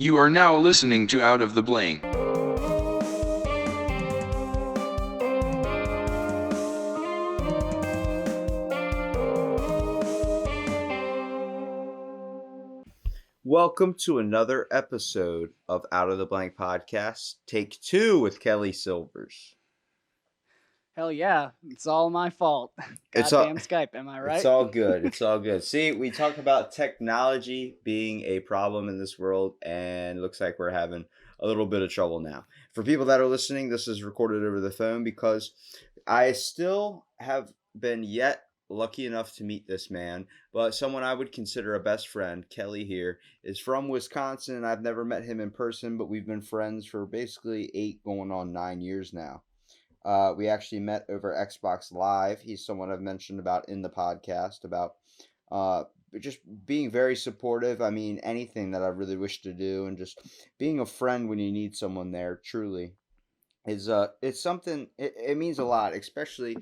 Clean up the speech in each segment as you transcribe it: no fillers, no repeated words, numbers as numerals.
You are now listening to Out of the Blank. Welcome to another episode of Out of the Blank Podcast, Take 2 with Kelly Silvers. Hell yeah, it's all my fault. It's all, Goddamn Skype, am I right? it's all good. It's all good. See, we talk about technology being a problem in this world, and looks like we're having a little bit of trouble now. For people that are listening, this is recorded over the phone because I still have been yet lucky enough to meet this man, but someone I would consider a best friend. Kelly here is from Wisconsin. I've never met him in person, but we've been friends for basically 8 going on 9 years now. We actually met over Xbox Live. He's someone I've mentioned about in the podcast about uh, just being very supportive. I mean, anything that I really wish to do, and just being a friend when you need someone there. Truly, is it's something. It means a lot, especially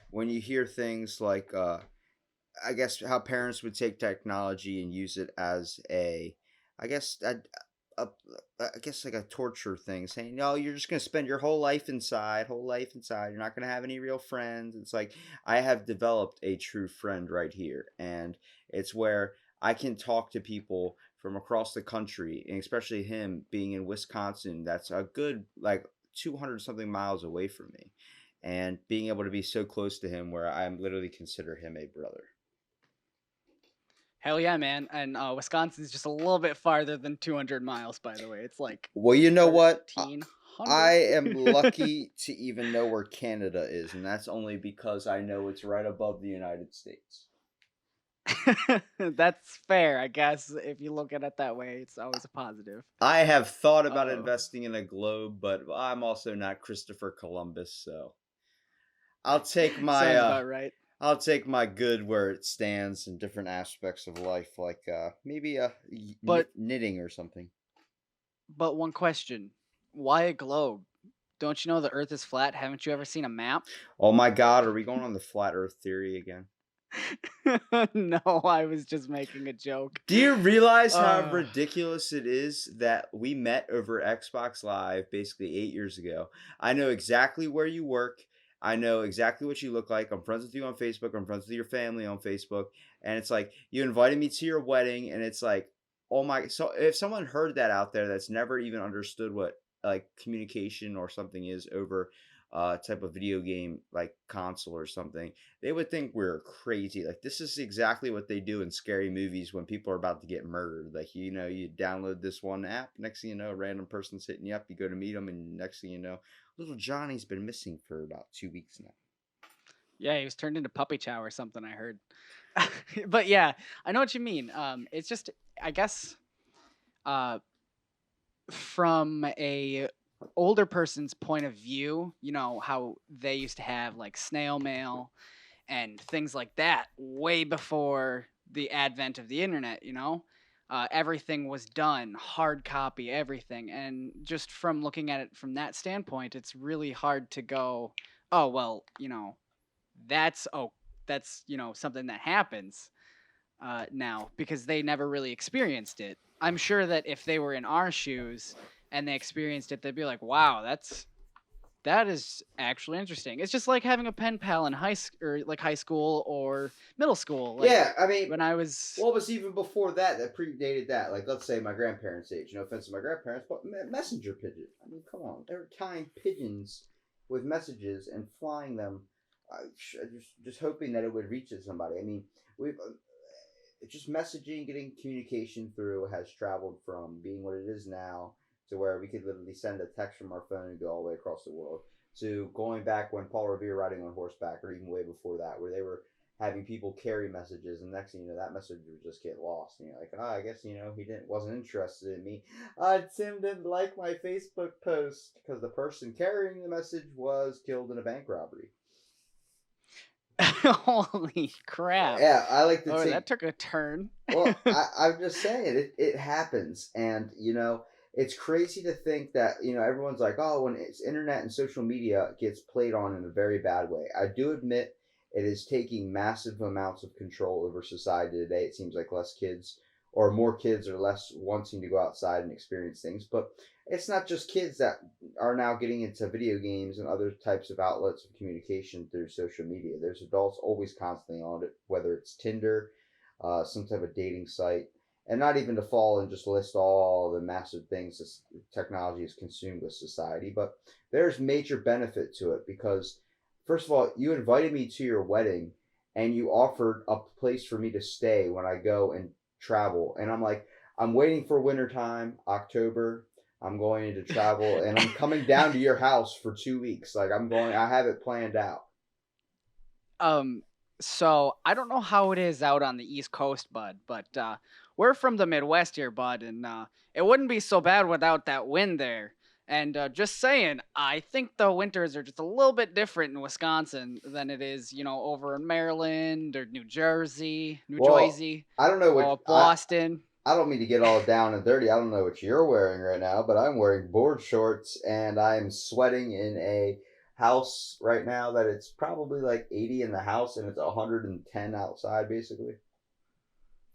when you hear things like I guess how parents would take technology and use it as I guess a, I guess like a torture thing, saying, "No, you're just gonna spend your whole life inside. You're not gonna have any real friends." It's like I have developed a true friend right here, and it's where I can talk to people from across the country, and especially him being in Wisconsin. That's a good 200 something miles away from me, and being able to be so close to him, where I literally consider him a brother. Hell yeah, man. And Wisconsin's just a little bit farther than 200 miles, by the way. It's like Well, you know what? 1,300. I am lucky to even know where Canada is, and that's only because I know it's right above the United States. That's fair, I guess. If you look at it that way, it's always a positive. I have thought about Oh. investing in a globe, but I'm also not Christopher Columbus, so I'll take Sounds my about right. I'll take my good where it stands in different aspects of life, like maybe But knitting or something. but one question. Why a globe? Don't you know the Earth is flat? Haven't you ever seen a map? Oh my God, are we going on the flat Earth theory again? No, I was just making a joke. Do you realize how Uh, ridiculous it is that we met over Xbox Live basically 8 years ago? I know exactly where you work. I know exactly what you look like. I'm friends with you on Facebook. I'm friends with your family on Facebook. And it's like you invited me to your wedding, and it's like, oh my. So if someone heard that out there that's never even understood what like communication or something is over type of video game like console or something, they would think we're crazy. Like this is exactly what they do in scary movies when people are about to get murdered. Like you download this one app, next thing you know, a random person's hitting you up. You go to meet them, and next thing you know, little Johnny's been missing for about 2 weeks now. Yeah, he was turned into puppy chow or something, I heard. But yeah, I know what you mean. It's just, I guess, uh, from a older person's point of view, you know how they used to have like snail mail and things like that way before the advent of the internet. Everything was done hard copy, everything, and just from looking at it from that standpoint, it's really hard to go, oh well, that's something that happens now because they never really experienced it. I'm sure that if they were in our shoes and they experienced it, they'd be like, "Wow, that is actually interesting." It's just like having a pen pal in high school or middle school. Like Yeah, I mean, when I was, what was even before that that predated that? Like, let's say my grandparents' age. No offense to my grandparents, but messenger pigeon. I mean, come on, they were tying pigeons with messages and flying them, just hoping that it would reach somebody. I mean, we've just messaging, getting communication through has traveled from being what it is now to where we could literally send a text from our phone and go all the way across the world to going back when Paul Revere riding on horseback, or even way before that, where they were having people carry messages, and next thing you know, that message would just get lost. And you're like, I guess he wasn't interested in me. Tim didn't like my Facebook post because the person carrying the message was killed in a bank robbery. holy crap! Yeah, I like to Oh, take. that took a turn. Well, I'm just saying it happens, and it's crazy to think that everyone's like, oh, when it's internet and social media gets played on in a very bad way. I do admit it is taking massive amounts of control over society today. It seems like less kids or more kids are less wanting to go outside and experience things. But it's not just kids that are now getting into video games and other types of outlets of communication through social media. There's adults always constantly on it, whether it's Tinder, some type of dating site, and not even to fall and just list all the massive things this technology has consumed with society. But there's major benefit to it because, first of all, you invited me to your wedding and you offered a place for me to stay when I go and travel. And I'm like, I'm waiting for wintertime, October. I'm going to travel and I'm coming down to your house for 2 weeks. Like I have it planned out. So I don't know how it is out on the East Coast, bud, but we're from the Midwest here, bud, and it wouldn't be so bad without that wind there. And just saying, I think the winters are just a little bit different in Wisconsin than it is, over in Maryland or New Jersey, New Well, Jersey, I don't know or what Boston. I don't mean to get all down and dirty. I don't know what you're wearing right now, but I'm wearing board shorts and I'm sweating in a house right now that it's probably like 80 in the house and it's 110 outside basically.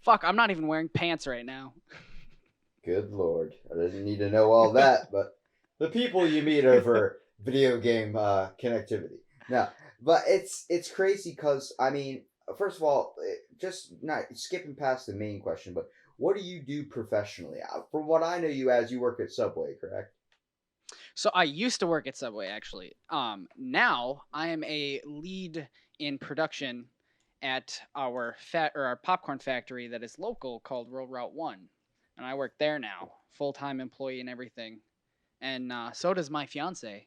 Fuck, I'm not even wearing pants right now. Good lord. I didn't need to know all that, but the people you meet over video game connectivity. No, but it's crazy because I mean, first of all, just not skipping past the main question, but what do you do professionally? From what I know you as, you work at Subway, correct? So I used to work at Subway actually. Now I am a lead in production at our popcorn factory that is local called Rural Route One, and I work there now, full time employee and everything. And so does my fiance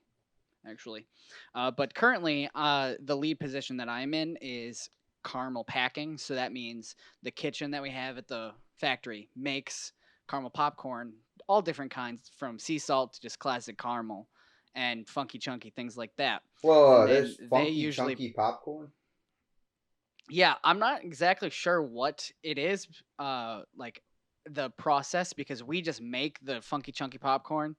actually. But currently, the lead position that I'm in is caramel packing. So that means the kitchen that we have at the factory makes caramel popcorn, all different kinds, from sea salt to just classic caramel and funky chunky things like that. Whoa, And then there's they funky usually, chunky popcorn. yeah, I'm not exactly sure what it is, like the process, because we just make the funky chunky popcorn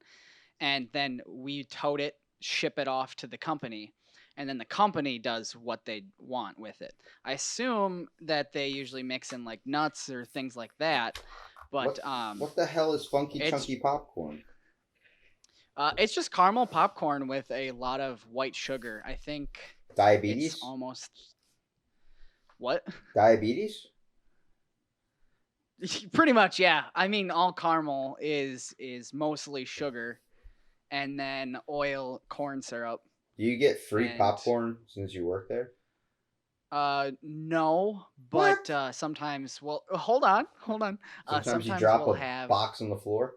and then we tote it, ship it off to the company, and then the company does what they want with it. I assume that they usually mix in like nuts or things like that, but What the hell is funky it's chunky popcorn? it's just caramel popcorn with a lot of white sugar. I think it's Diabetes? almost what? Diabetes? Pretty much, yeah. I mean, all caramel is mostly sugar, and then oil, corn syrup, Do you get free and popcorn since you work there? no, but What? sometimes hold on. Sometimes you Sometimes drop we'll a have. box on the floor.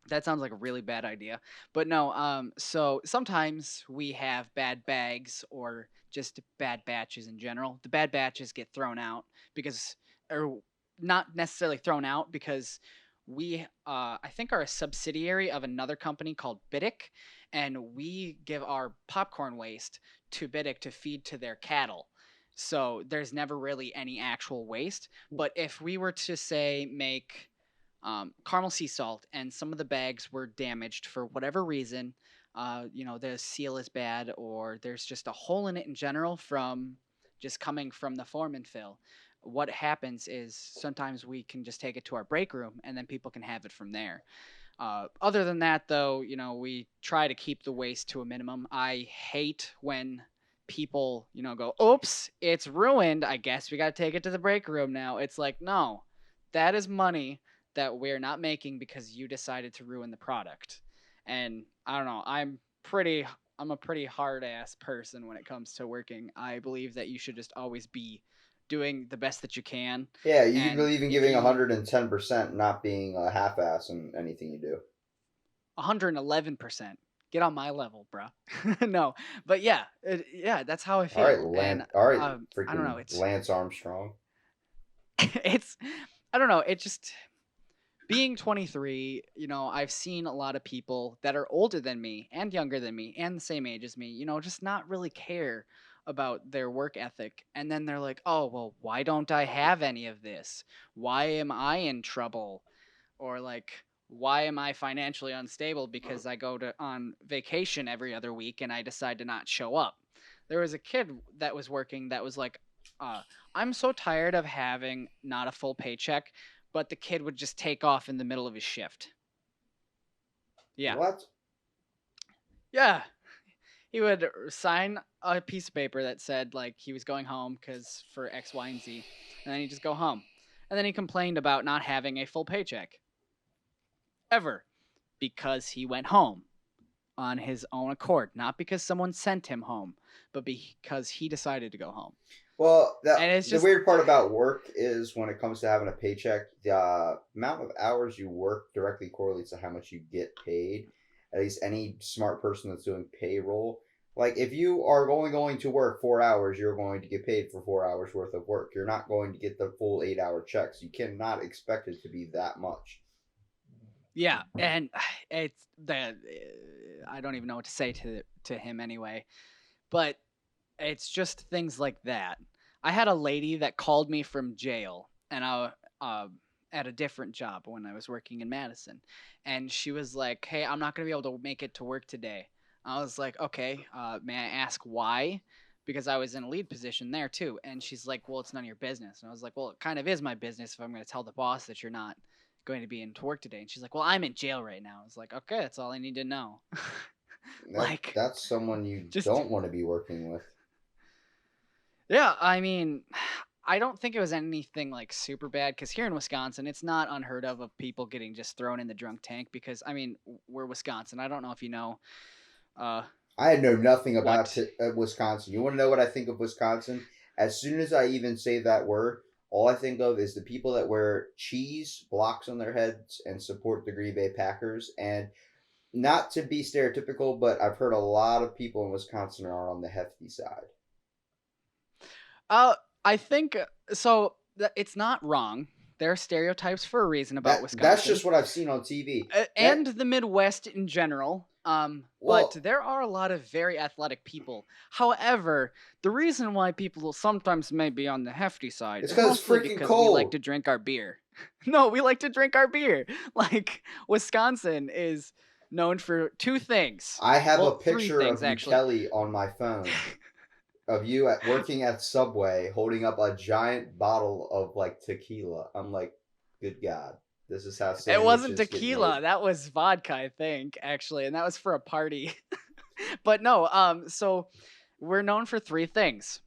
That sounds like a really bad idea, but no. So sometimes we have bad bags or just bad batches in general. The bad batches get thrown out because, or not necessarily thrown out because we, I think, are a subsidiary of another company called Bidic, and we give our popcorn waste to Bidic to feed to their cattle. So there's never really any actual waste. But if we were to say make caramel sea salt, and some of the bags were damaged for whatever reason. The seal is bad, or there's just a hole in it in general from just coming from the form and fill. What happens is sometimes we can just take it to our break room, and then people can have it from there. Other than that, though, we try to keep the waste to a minimum. I hate when people, go, "Oops, it's ruined. I guess we got to take it to the break room now." It's like, no, that is money that we're not making because you decided to ruin the product. And I don't know, I'm a pretty hard ass person when it comes to working. I believe that you should just always be doing the best that you can. Yeah, you And believe in if giving you 110%, not being a half-ass in anything you do. 111%, get on my level, bro. No, but yeah, yeah, that's how I All right, feel. And All right, I don't know, freaking Lance Armstrong. it's I don't know, it just being 23, I've seen a lot of people that are older than me and younger than me and the same age as me, just not really care about their work ethic. And then they're like, oh, well, why don't I have any of this? Why am I in trouble? Or like, why am I financially unstable because I go to on vacation every other week and I decide to not show up? There was a kid that was working that was like, I'm so tired of having not a full paycheck, but the kid would just take off in the middle of his shift. Yeah. What? Yeah. He would sign a piece of paper that said like he was going home because for X, Y, and Z, and then he'd just go home. And then he complained about not having a full paycheck ever because he went home on his own accord, not because someone sent him home, but because he decided to go home. Well, And it's the just weird part about work is when it comes to having a paycheck, the amount of hours you work directly correlates to how much you get paid. At least any smart person that's doing payroll. Like if you are only going to work 4 hours, you're going to get paid for 4 hours worth of work. You're not going to get the full 8 hour checks. You cannot expect it to be that much. yeah, and it's the I don't even know what to say to him anyway, but it's just things like that. I had a lady that called me from jail, and I at a different job when I was working in Madison, and she was like, "Hey, I'm not gonna be able to make it to work today." I was like, "Okay, may I ask why?" Because I was in a lead position there too, and she's like, "Well, it's none of your business." And I was like, "Well, it kind of is my business if I'm gonna tell the boss that you're not going to be into work today." And she's like, "Well, I'm in jail right now." I was like, "Okay, that's all I need to know." Like, That's someone you just don't want to be working with. yeah, I mean, I don't think it was anything like super bad because here in Wisconsin, it's not unheard of people getting just thrown in the drunk tank because I mean, we're Wisconsin. I don't know if you know uh I know nothing about what. Wisconsin. You want to know what I think of Wisconsin? As soon as I even say that word, all I think of is the people that wear cheese blocks on their heads and support the Green Bay Packers. And not to be stereotypical, but I've heard a lot of people in Wisconsin are on the hefty side. Uh I think so it's not wrong. There are stereotypes for a reason about That's Wisconsin. just what I've seen on TV. And the Midwest in general. But Well, there are a lot of very athletic people. However, the reason why people sometimes may be on the hefty side it's is because it's mostly freaking because we like cold. to drink our beer. No, we like to drink our beer. Like Wisconsin is known for two things. I have a Well, three picture things of you, actually. Kelly, on my phone of you working at Subway holding up a giant bottle of like tequila. I'm like, good God, this is how It wasn't sandwiches get made. tequila. That was vodka, I think, actually, and that was for a party. But no, so we're known for three things: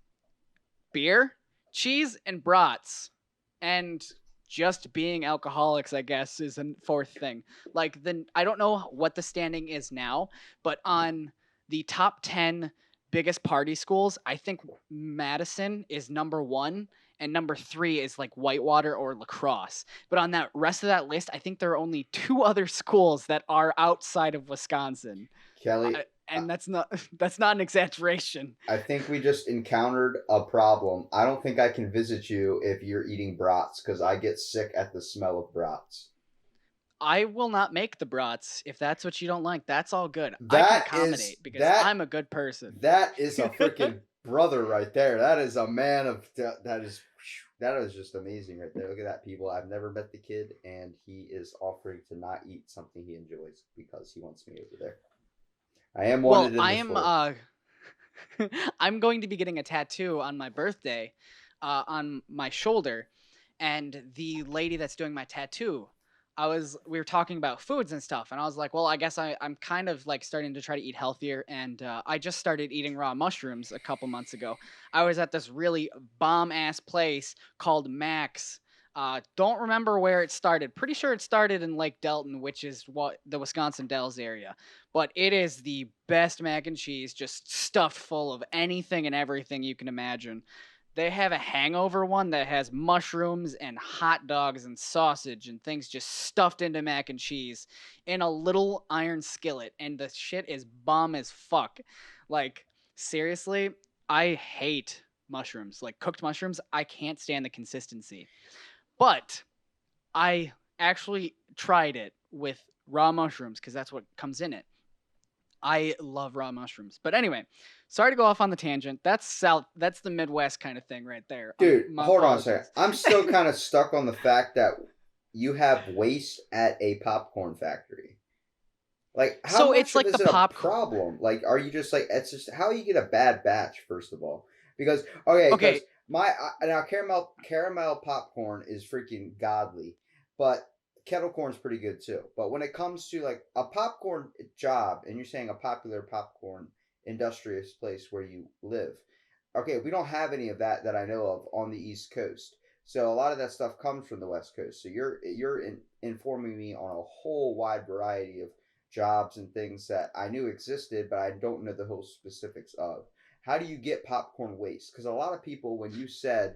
beer, cheese, and brats. And just being alcoholics, I guess, is a fourth thing. Like I don't know what the standing is now, but on the top 10 biggest party schools, I think Madison is number 1 and number 3 is like Whitewater or La Crosse. But on that rest of that list, I think there are only 2 other schools that are outside of Wisconsin. Kelly, And that's not an exaggeration. I think we just encountered a problem. I don't think I can visit you if you're eating brats because I get sick at the smell of brats. I will not make the brats if that's what you don't like. That's all good. I can That is accommodate because that I'm a good person. that is a freaking brother right there. That is a man of that is just amazing right there. Look at that, people. I've never met the kid, and he is offering to not eat something he enjoys because he wants me over there. I am Well, wanted in I this am world. I'm going to be getting a tattoo on my birthday on my shoulder, and the lady that's doing my tattoo, we were talking about foods and stuff, and I was like, well, I guess I'm kind of like starting to try to eat healthier, and I just started eating raw mushrooms a couple months ago. I was at this really bomb ass place called Max. Don't remember where it started. Pretty sure it started in Lake Delton, which is what the Wisconsin Dells area. But it is the best mac and cheese, just stuffed full of anything and everything you can imagine. They have a hangover one that has mushrooms and hot dogs and sausage and things just stuffed into mac and cheese in a little iron skillet, and the shit is bomb as fuck. Like, seriously, I hate mushrooms. Like cooked mushrooms, I can't stand the consistency. But I actually tried it with raw mushrooms because that's what comes in it. I love raw mushrooms. But anyway, sorry to go off on the tangent. That's South. That's the Midwest kind of thing right there. Dude, My hold on a second. apologies. I'm still kind of stuck on the fact that you have waste at a popcorn factory. Like, how So much it's of like is the it a pop. problem? Like, are you just like it's just how you get a bad batch? First of all, because okay, because Okay. Now caramel popcorn is freaking godly, but kettle corn's pretty good too. But when it comes to like a popcorn job, and you're saying a popular popcorn industrious place where you live, okay, we don't have any of that I know of on the East Coast. So a lot of that stuff comes from the West Coast. So informing me on a whole wide variety of jobs and things that I knew existed, but I don't know the whole specifics of. How do you get popcorn waste? Because a lot of people, when you said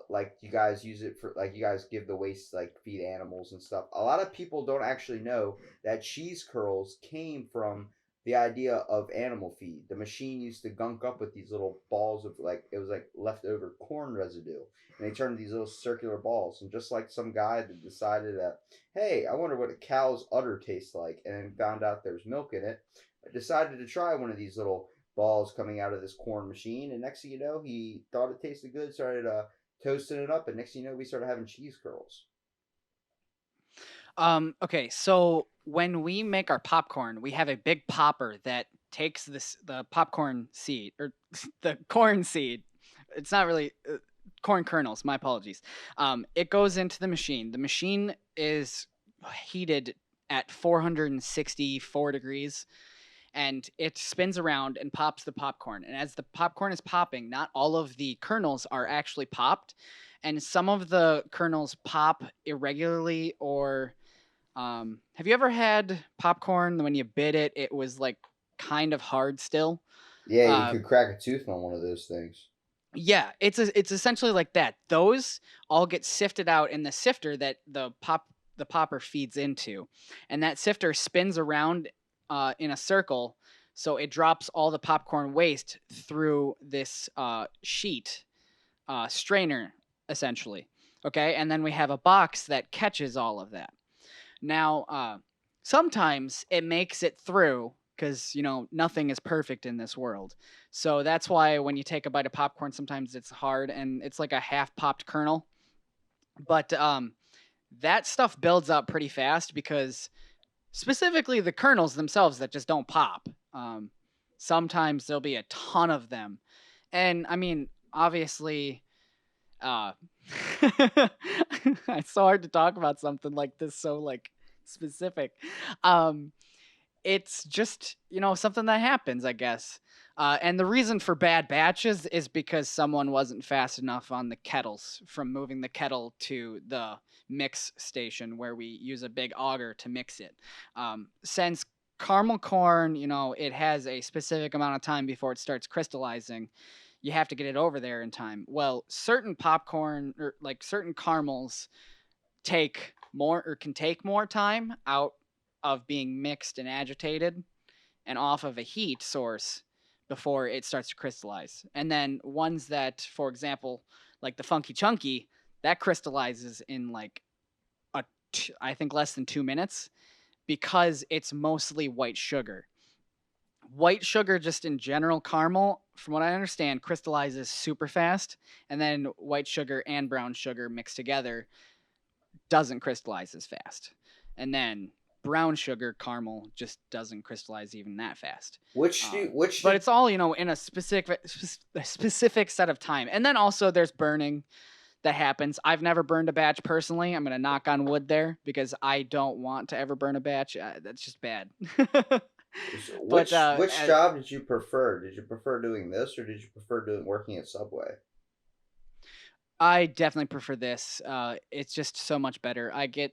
like you guys use it for, like you guys give the waste like feed animals and stuff, a lot of people don't actually know that cheese curls came from the idea of animal feed. The machine used to gunk up with these little balls of, like, it was like leftover corn residue, and they turned these little circular balls. And just like some guy that decided that, hey, I wonder what a cow's udder tastes like, and then found out there's milk in it, I decided to try one of these little balls coming out of this corn machine. And next thing you know, he thought it tasted good, started toasting it up, and next thing you know, we started having cheese curls. Okay, so when we make our popcorn, we have a big popper that takes the popcorn seed, or the corn seed. It's not really corn kernels. My apologies. It goes into the machine. The machine is heated at 464 degrees, and it spins around and pops the popcorn. And as the popcorn is popping, not all of the kernels are actually popped, and some of the kernels pop irregularly. Or have you ever had popcorn when you bit it, it was like kind of hard still? Yeah, you Uh, could crack a tooth on one of those things. yeah, it's essentially like that. Those all get sifted out in the sifter that the popper feeds into, and that sifter spins around in a circle, so it drops all the popcorn waste through this sheet strainer, essentially. Okay, and then we have a box that catches all of that. Now, sometimes it makes it through because, nothing is perfect in this world. So that's why when you take a bite of popcorn, sometimes it's hard and it's like a half popped kernel. But that stuff builds up pretty fast because specifically the kernels themselves that just don't pop. Sometimes there'll be a ton of them. And I mean, obviously, uh, it's so hard to talk about something like this so like specific. Um, it's just something that happens, I guess. And the reason for bad batches is because someone wasn't fast enough on the kettles from moving the kettle to the mix station where we use a big auger to mix it. Since caramel corn, it has a specific amount of time before it starts crystallizing. You have to get it over there in time. Well, certain popcorn or like certain caramels take more or can take more time out of being mixed and agitated and off of a heat source before it starts to crystallize. And then ones that, for example, like the Funky Chunky, that crystallizes in like I think less than 2 minutes because it's mostly white sugar. White sugar, just in general, caramel, from what I understand, crystallizes super fast. And then white sugar and brown sugar mixed together doesn't crystallize as fast. And then brown sugar caramel just doesn't crystallize even that fast. But it's all in a specific set of time. And then also there's burning that happens. I've never burned a batch personally. I'm gonna knock on wood there because I don't want to ever burn a batch. That's just bad. Which But job did you prefer? Did you prefer doing this, or did you prefer doing working at Subway? I definitely prefer this. It's just so much better. I get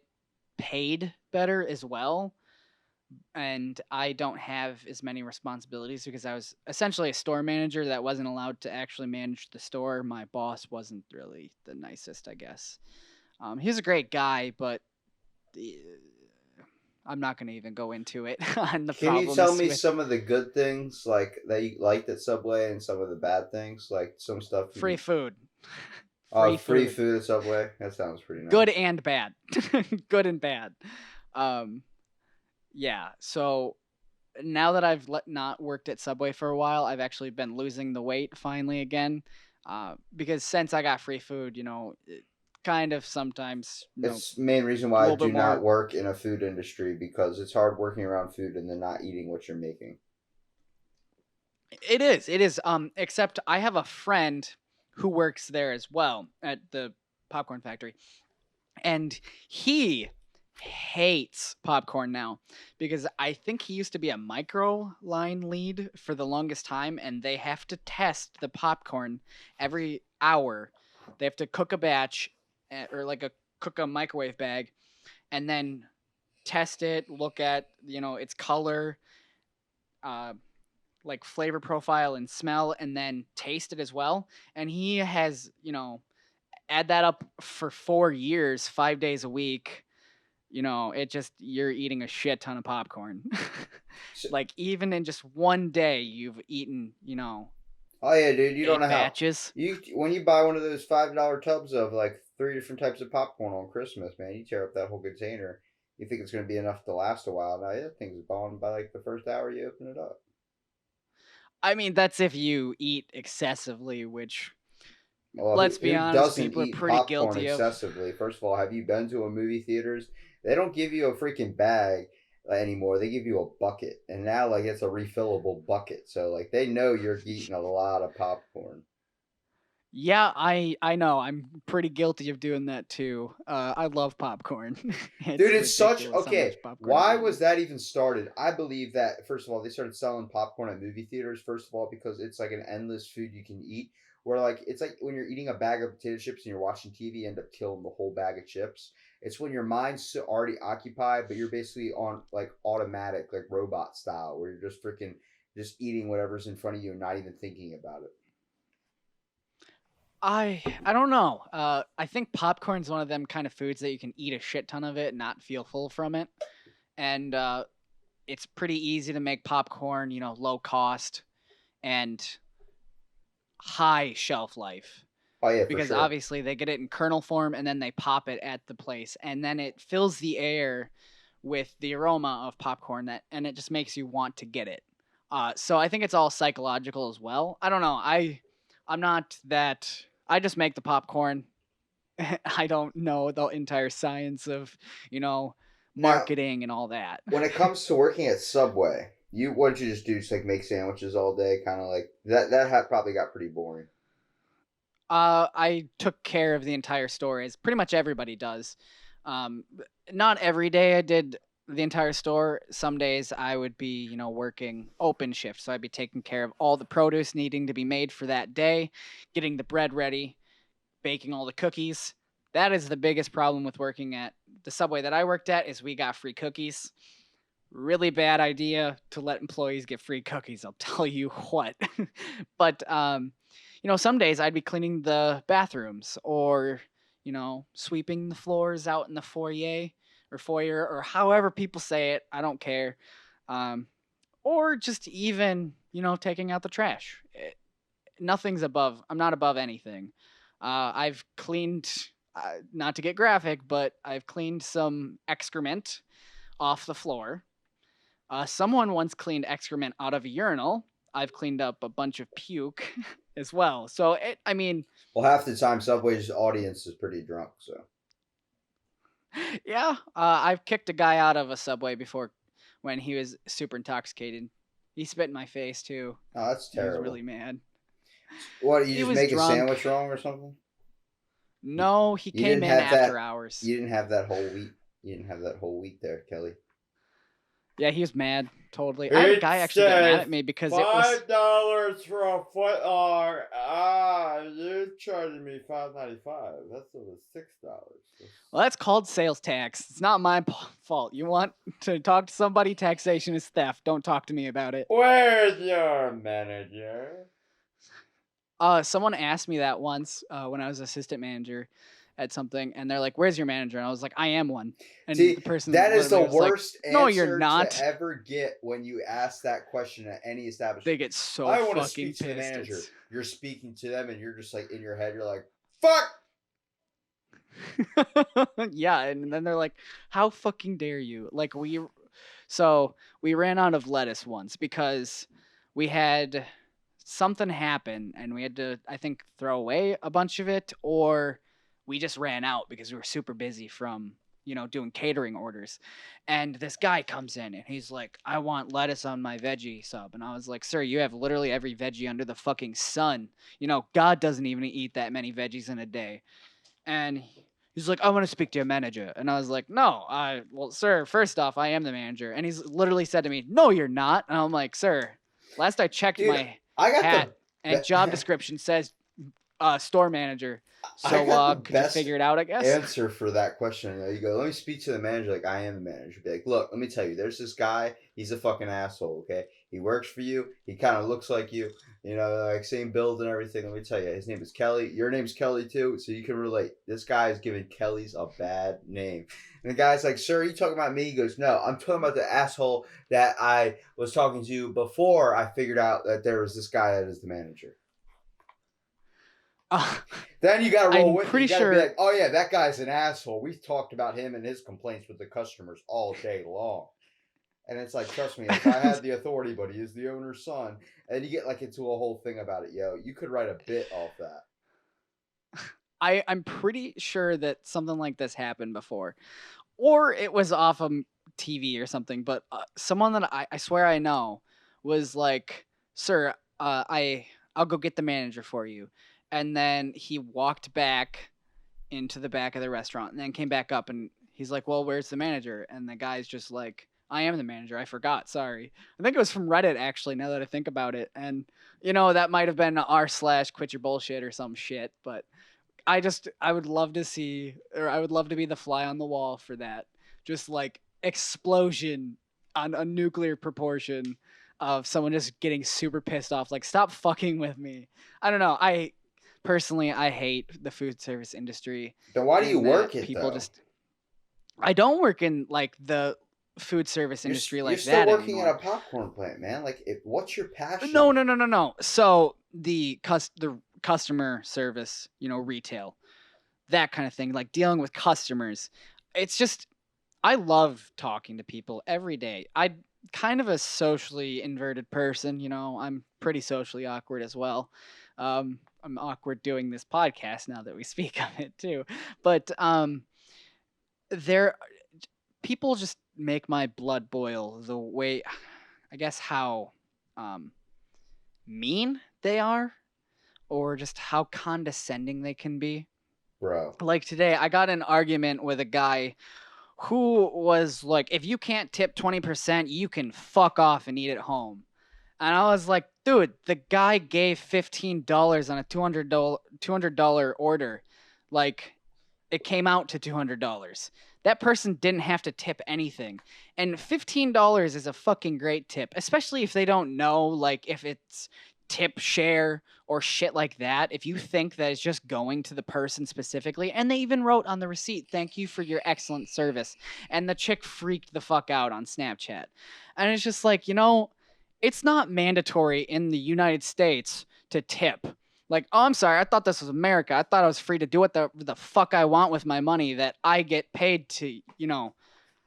paid better as well, and I don't have as many responsibilities because I was essentially a store manager that wasn't allowed to actually manage the store. My boss wasn't really the nicest, I guess. He's a great guy, but I'm not going to even go into it on the Can you problems tell me with some of the good things like that you liked at Subway, and some of the bad things, like some stuff free you food. free food at Subway? That sounds pretty nice. Good and bad. Good and bad. Um, yeah. So now that I've not worked at Subway for a while, I've actually been losing the weight finally again. Because since I got free food, it kind of sometimes, It's the main reason a why I little do bit not more. work in a food industry, because it's hard working around food and then not eating what you're making. It is. It is. Except I have a friend who works there as well at the popcorn factory, and he hates popcorn now because I think he used to be a micro line lead for the longest time, and they have to test the popcorn every hour. They have to cook a batch or like cook a microwave bag, and then test it, look at its color, uh, like flavor profile and smell, and then taste it as well. And he has add that up for 4 years, 5 days a week. It just you're eating a shit ton of popcorn. So, Like even in just one day, you've eaten oh yeah, dude, you don't know eight how batches. you when you buy one of those $5 tubs of like three different types of popcorn on Christmas, man, you tear up that whole container. You think it's gonna be enough to last a while. Now that thing's gone by like the first hour you open it up. I mean, that's if you eat excessively, which Well, let's be who honest, doesn't people are eat pretty popcorn guilty of. excessively? First of all, have you been to a movie theaters? They don't give you a freaking bag anymore. They give you a bucket, and now like it's a refillable bucket. So like they know you're eating a lot of popcorn. Yeah, I know. I'm pretty guilty of doing that too. I love popcorn. Dude, It's it's such ridiculous how okay. much popcorn I've Why eaten. was that even started? I believe that first of all, they started selling popcorn at movie theaters. First of all, because it's like an endless food you can eat. Where like it's like when you're eating a bag of potato chips and you're watching TV, you end up killing the whole bag of chips. It's when your mind's already occupied, but you're basically on like automatic, like robot style, where you're just freaking just eating whatever's in front of you and not even thinking about it. I don't know. I think popcorn's one of them kind of foods that you can eat a shit ton of it and not feel full from it. And it's pretty easy to make popcorn, low cost and high shelf life. Oh yeah, for Because sure. obviously they get it in kernel form and then they pop it at the place, and then it fills the air with the aroma of popcorn and it just makes you want to get it. So I think it's all psychological as well. I don't know. I'm not that. I just make the popcorn. I don't know the entire science of you know Now, marketing and all that. when it comes to working at Subway, you what did you just do? Just like make sandwiches all day, kind of like that. Probably got pretty boring. I took care of the entire store, as pretty much everybody does. Um, Not every day I did the entire store. Some days I would be, working open shift. So I'd be taking care of all the produce needing to be made for that day, getting the bread ready, baking all the cookies. That is the biggest problem with working at the Subway that I worked at is we got free cookies. Really bad idea to let employees get free cookies, I'll tell you what. But some days I'd be cleaning the bathrooms or, sweeping the floors out in the foyer or however people say it. I don't care. Um, or just even, taking out the trash. Nothing's above. I'm not above anything. I've cleaned, not to get graphic, but I've cleaned some excrement off the floor. Someone once cleaned excrement out of a urinal. I've cleaned up a bunch of puke as well. So I mean, Well, half the time Subway's audience is pretty drunk, so yeah, I've kicked a guy out of a Subway before when he was super intoxicated. He spit in my face too. oh, that's He was really terrible. mad. What you He just was make a drunk. sandwich wrong or something? You, No, he you came didn't in have after that. hours. You didn't have that whole week. You didn't have that whole week there, Kelly. Yeah, he was mad. Totally. I had a It guy actually get mad says at me because it was. $5 for a foot long. Ah, you're charging me $5.95. That's over $6. Well, that's called sales tax. It's not my fault. You want to talk to somebody? Taxation is theft. Don't talk to me about it. Where's your manager? Someone asked me that once when I was assistant manager at something, and they're like, "Where's your manager?" And I was like, "I am one." And the See, person that is the literally was like, worst "No, you're answer to not." ever get when you ask that question at any They establishment. get so I want to fucking speak to the pissed. manager. You're speaking to them, and you're just like in your head, you're like, "Fuck." Yeah, and then they're like, "How fucking dare you?" Like so we ran out of lettuce once because we had something happen and we had to, I think, throw away a bunch of it, or we just ran out because we were super busy from doing catering orders. And this guy comes in and he's like, I want lettuce on my veggie sub. And I was like, sir, you have literally every veggie under the fucking sun. God doesn't even eat that many veggies in a day. And he's like, I want to speak to your manager. And I was like, no, well, sir, first off, I am the manager. And he's literally said to me, no, you're not. And I'm like, sir, last I checked Dude, my I got hat the and job description says store manager. I So got the could you best figure it out, I guess? answer for that question. You go, let me speak to the manager like I am the manager. Be like, look, let me tell you, there's this guy. He's a fucking asshole, okay? He works for you. He kind of looks like you. Like same build and everything. Let me tell you, his name is Kelly. Your name's Kelly too, so you can relate. This guy is giving Kelly's a bad name. And the guy's like, sir, are you talking about me? He goes, no, I'm talking about the asshole that I was talking to before I figured out that there was this guy that is the manager. Then you gotta roll with it. You gotta be like, oh yeah, that guy's an asshole. We've talked about him and his complaints with the customers all day long. And it's like, trust me, if I had the authority, but he is the owner's son, and you get like into a whole thing about it, you could write a bit off that. I'm pretty sure that something like this happened before, or it was off of TV or something. But someone that I swear I know was like, "Sir, I'll go get the manager for you," and then he walked back into the back of the restaurant, and then came back up, and he's like, "Well, where's the manager?" And the guy's just like, I am the manager. I forgot. Sorry. I think it was from Reddit, actually, now that I think about it. And, that might have been r/quit your bullshit or some shit. But I would love to see, or I would love to be the fly on the wall for that. Just like explosion on a nuclear proportion of someone just getting super pissed off. Like, stop fucking with me. I don't know. Personally, I hate the food service industry. Then why do you work it, though? I don't work in, like, the food service industry like that You're still working anymore. at a popcorn plant, man. Like, what's your passion? No. So the customer service, retail, that kind of thing, like dealing with customers. It's just, I love talking to people every day. I'm kind of a socially inverted person, I'm pretty socially awkward as well. I'm awkward doing this podcast now that we speak of it too. But people just make my blood boil the way, I guess, how mean they are, or just how condescending they can be. Bro. Like today, I got an argument with a guy who was like, if you can't tip 20%, you can fuck off and eat at home. And I was like, dude, the guy gave $15 on a $200 order. Like, it came out to $200. That person didn't have to tip anything. And $15 is a fucking great tip, especially if they don't know, like, if it's tip share or shit like that. If you think that it's just going to the person specifically, and they even wrote on the receipt, thank you for your excellent service. And the chick freaked the fuck out on Snapchat. And it's just like, it's not mandatory in the United States to tip. Like, oh, I'm sorry, I thought this was America. I thought I was free to do what the fuck I want with my money that I get paid to,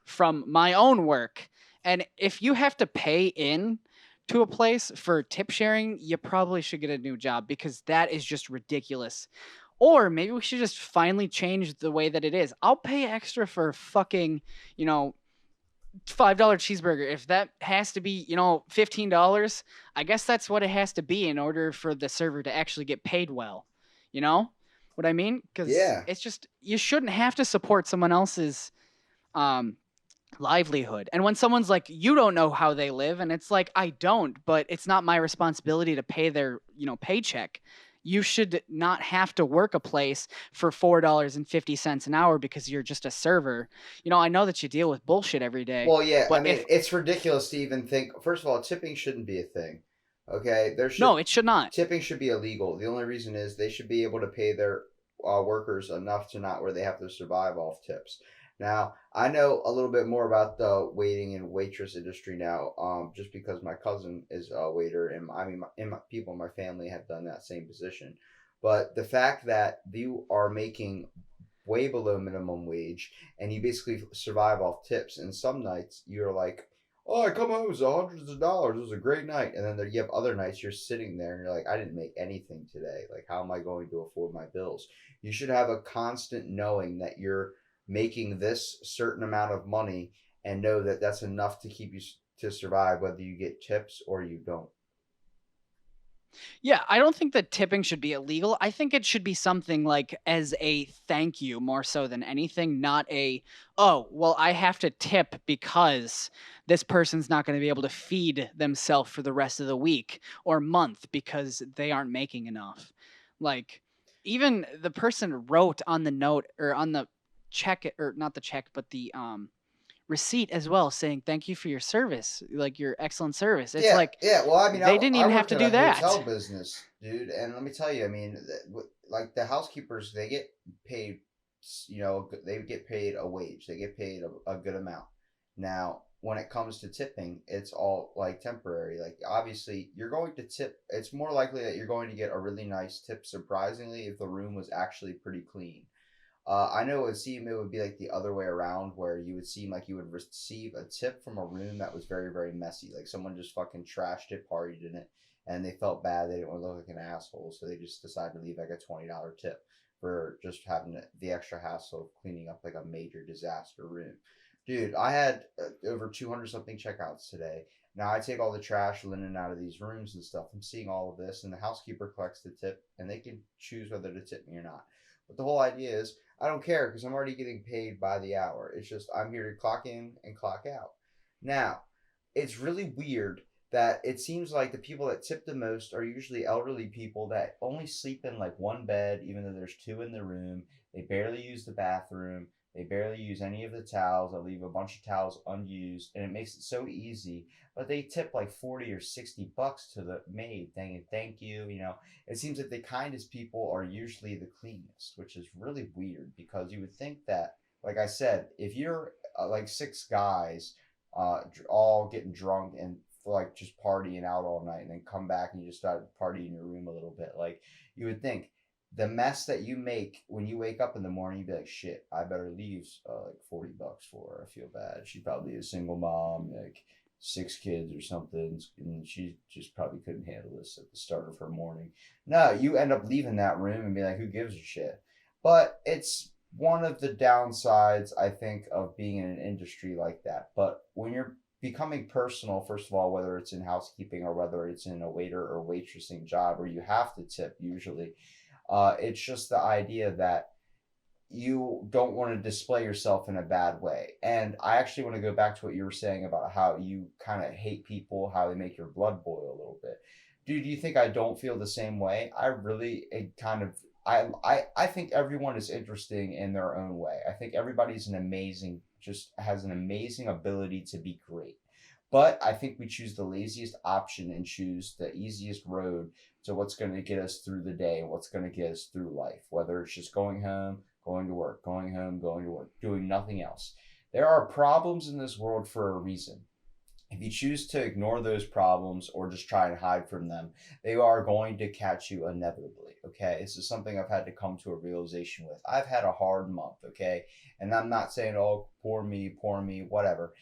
from my own work. And if you have to pay in to a place for tip sharing, you probably should get a new job, because that is just ridiculous. Or maybe we should just finally change the way that it is. I'll pay extra for fucking, $5 cheeseburger. If that has to be, $15, I guess that's what it has to be in order for the server to actually get paid well. You know what I mean? Because it's just, you shouldn't have to support someone else's livelihood. And when someone's like, you don't know how they live, and it's like, I don't, but it's not my responsibility to pay their, paycheck. You should not have to work a place for $4.50 an hour because you're just a server. I know that you deal with bullshit every day. Well, yeah, but it's ridiculous to even think. First of all, tipping shouldn't be a thing. Okay, no, it should not. Tipping should be illegal. The only reason is they should be able to pay their workers enough to not where they have to survive off tips. Now, I know a little bit more about the waiting and waitress industry now, just because my cousin is a waiter, and people in my family have done that same position. But the fact that you are making way below minimum wage and you basically survive off tips, and some nights you're like, oh, I come home, it was hundreds of dollars, it was a great night. And then you have other nights you're sitting there and you're like, I didn't make anything today. Like, how am I going to afford my bills? You should have a constant knowing that you're making this certain amount of money and know that that's enough to keep you to survive, whether you get tips or you don't. Yeah, I don't think that tipping should be illegal. I think it should be something like as a thank you more so than anything, not a, oh, well, I have to tip because this person's not going to be able to feed themselves for the rest of the week or month because they aren't making enough. Like, even the person wrote on the note or on the check, or not the check, but the receipt as well, saying thank you for your service, like your excellent service. It's Yeah, like yeah. Well, I mean, they didn't I even have worked to at do a that. hotel business, dude, and let me tell you, I mean, like the housekeepers, they get paid, they get paid a wage, they get paid a good amount. Now, when it comes to tipping, it's all like temporary. Like, obviously, you're going to tip. It's more likely that you're going to get a really nice tip, surprisingly, if the room was actually pretty clean. I know it would seem it would be like the other way around, where you would seem like you would receive a tip from a room that was very, very messy. Like someone just fucking trashed it, partied in it, and they felt bad. They didn't want to look like an asshole, so they just decided to leave like a $20 tip for just having the extra hassle of cleaning up like a major disaster room. Dude, I had over 200 something checkouts today. Now I take all the trash, linen out of these rooms and stuff. I'm seeing all of this, and the housekeeper collects the tip, and they can choose whether to tip me or not. But the whole idea is I don't care because I'm already getting paid by the hour. It's just I'm here to clock in and clock out. Now, it's really weird that it seems like the people that tip the most are usually elderly people that only sleep in like one bed, even though there's two in the room. They barely use the bathroom. They barely use any of the towels. I leave a bunch of towels unused, and it makes it so easy. But they tip like 40 or $60 to the maid, saying thank you. It seems that the kindest people are usually the cleanest, which is really weird because you would think that, like I said, if you're like six guys all getting drunk and like just partying out all night and then come back and you just start partying in your room a little bit, like you would think the mess that you make when you wake up in the morning, you'd be like, shit, I better leave like $40 for her. I feel bad. She's probably a single mom, like six kids or something, and she just probably couldn't handle this at the start of her morning. No, you end up leaving that room and be like, who gives a shit? But it's one of the downsides, I think, of being in an industry like that. But when you're becoming personal, first of all, whether it's in housekeeping or whether it's in a waiter or waitressing job where you have to tip usually, it's just the idea that you don't want to display yourself in a bad way. And I actually want to go back to what you were saying about how you kind of hate people, how they make your blood boil a little bit. Dude, do you think I don't feel the same way? I really it kind of I think everyone is interesting in their own way. I think everybody's just has an amazing ability to be great. But I think we choose the laziest option and choose the easiest road to what's going to get us through the day and what's going to get us through life, whether it's just going home, going to work, going home, going to work, doing nothing else. There are problems in this world for a reason. If you choose to ignore those problems or just try and hide from them, they are going to catch you inevitably. Okay. This is something I've had to come to a realization with. I've had a hard month. Okay. And I'm not saying, oh, poor me, whatever.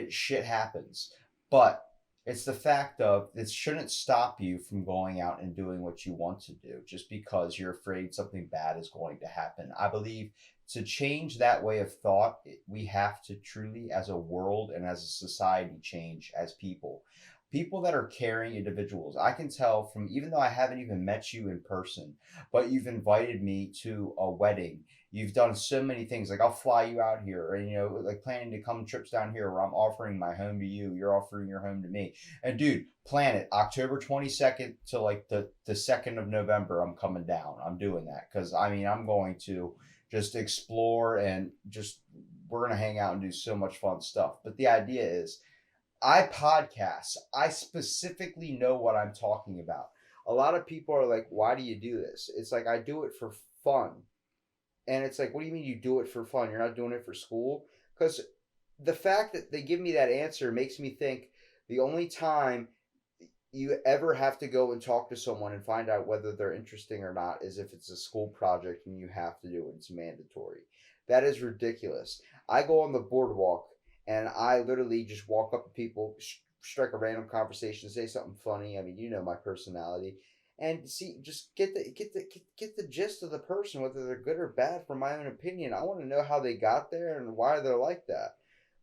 Shit happens. But it's the fact of it shouldn't stop you from going out and doing what you want to do just because you're afraid something bad is going to happen. I believe to change that way of thought, we have to truly, as a world and as a society, change as people. People that are caring individuals. I can tell from, even though I haven't even met you in person, but you've invited me to a wedding. You've done so many things. Like I'll fly you out here, and like planning to come trips down here where I'm offering my home to you. You're offering your home to me. And dude, plan it. October 22nd to like the 2nd of November, I'm coming down. I'm doing that because I mean I'm going to just explore and just we're gonna hang out and do so much fun stuff. But the idea is I podcast. I specifically know what I'm talking about. A lot of people are like, why do you do this? It's like I do it for fun. And it's like, what do you mean you do it for fun? You're not doing it for school? Because the fact that they give me that answer makes me think the only time you ever have to go and talk to someone and find out whether they're interesting or not is if it's a school project and you have to do it. It's mandatory. That is ridiculous. I go on the boardwalk and I literally just walk up to people, strike a random conversation, say something funny. I mean, you know my personality. and see, just get the gist of the person, whether they're good or bad. From my own opinion, I want to know how they got there and why they're like that.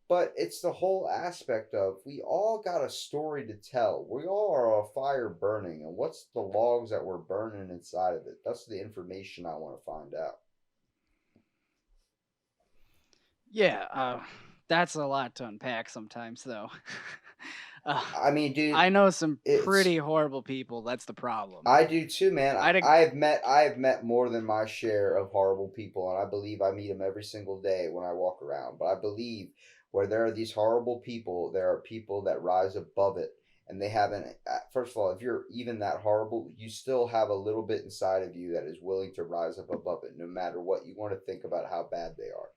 But it's the whole aspect of we all got a story to tell. We all are a fire burning, and what's the logs that we're burning inside of it? That's the information I want to find out. Yeah, that's a lot to unpack sometimes, though. uh, I mean, dude, I know some it's pretty horrible people. That's the problem. I do too, man. I'd ag- I have met more than my share of horrible people, and I believe I meet them every single day when I walk around. But I believe where there are these horrible people, there are people that rise above it, and they haven't. First of all, if you're even that horrible, you still have a little bit inside of you that is willing to rise up above it, no matter what you want to think about how bad they are.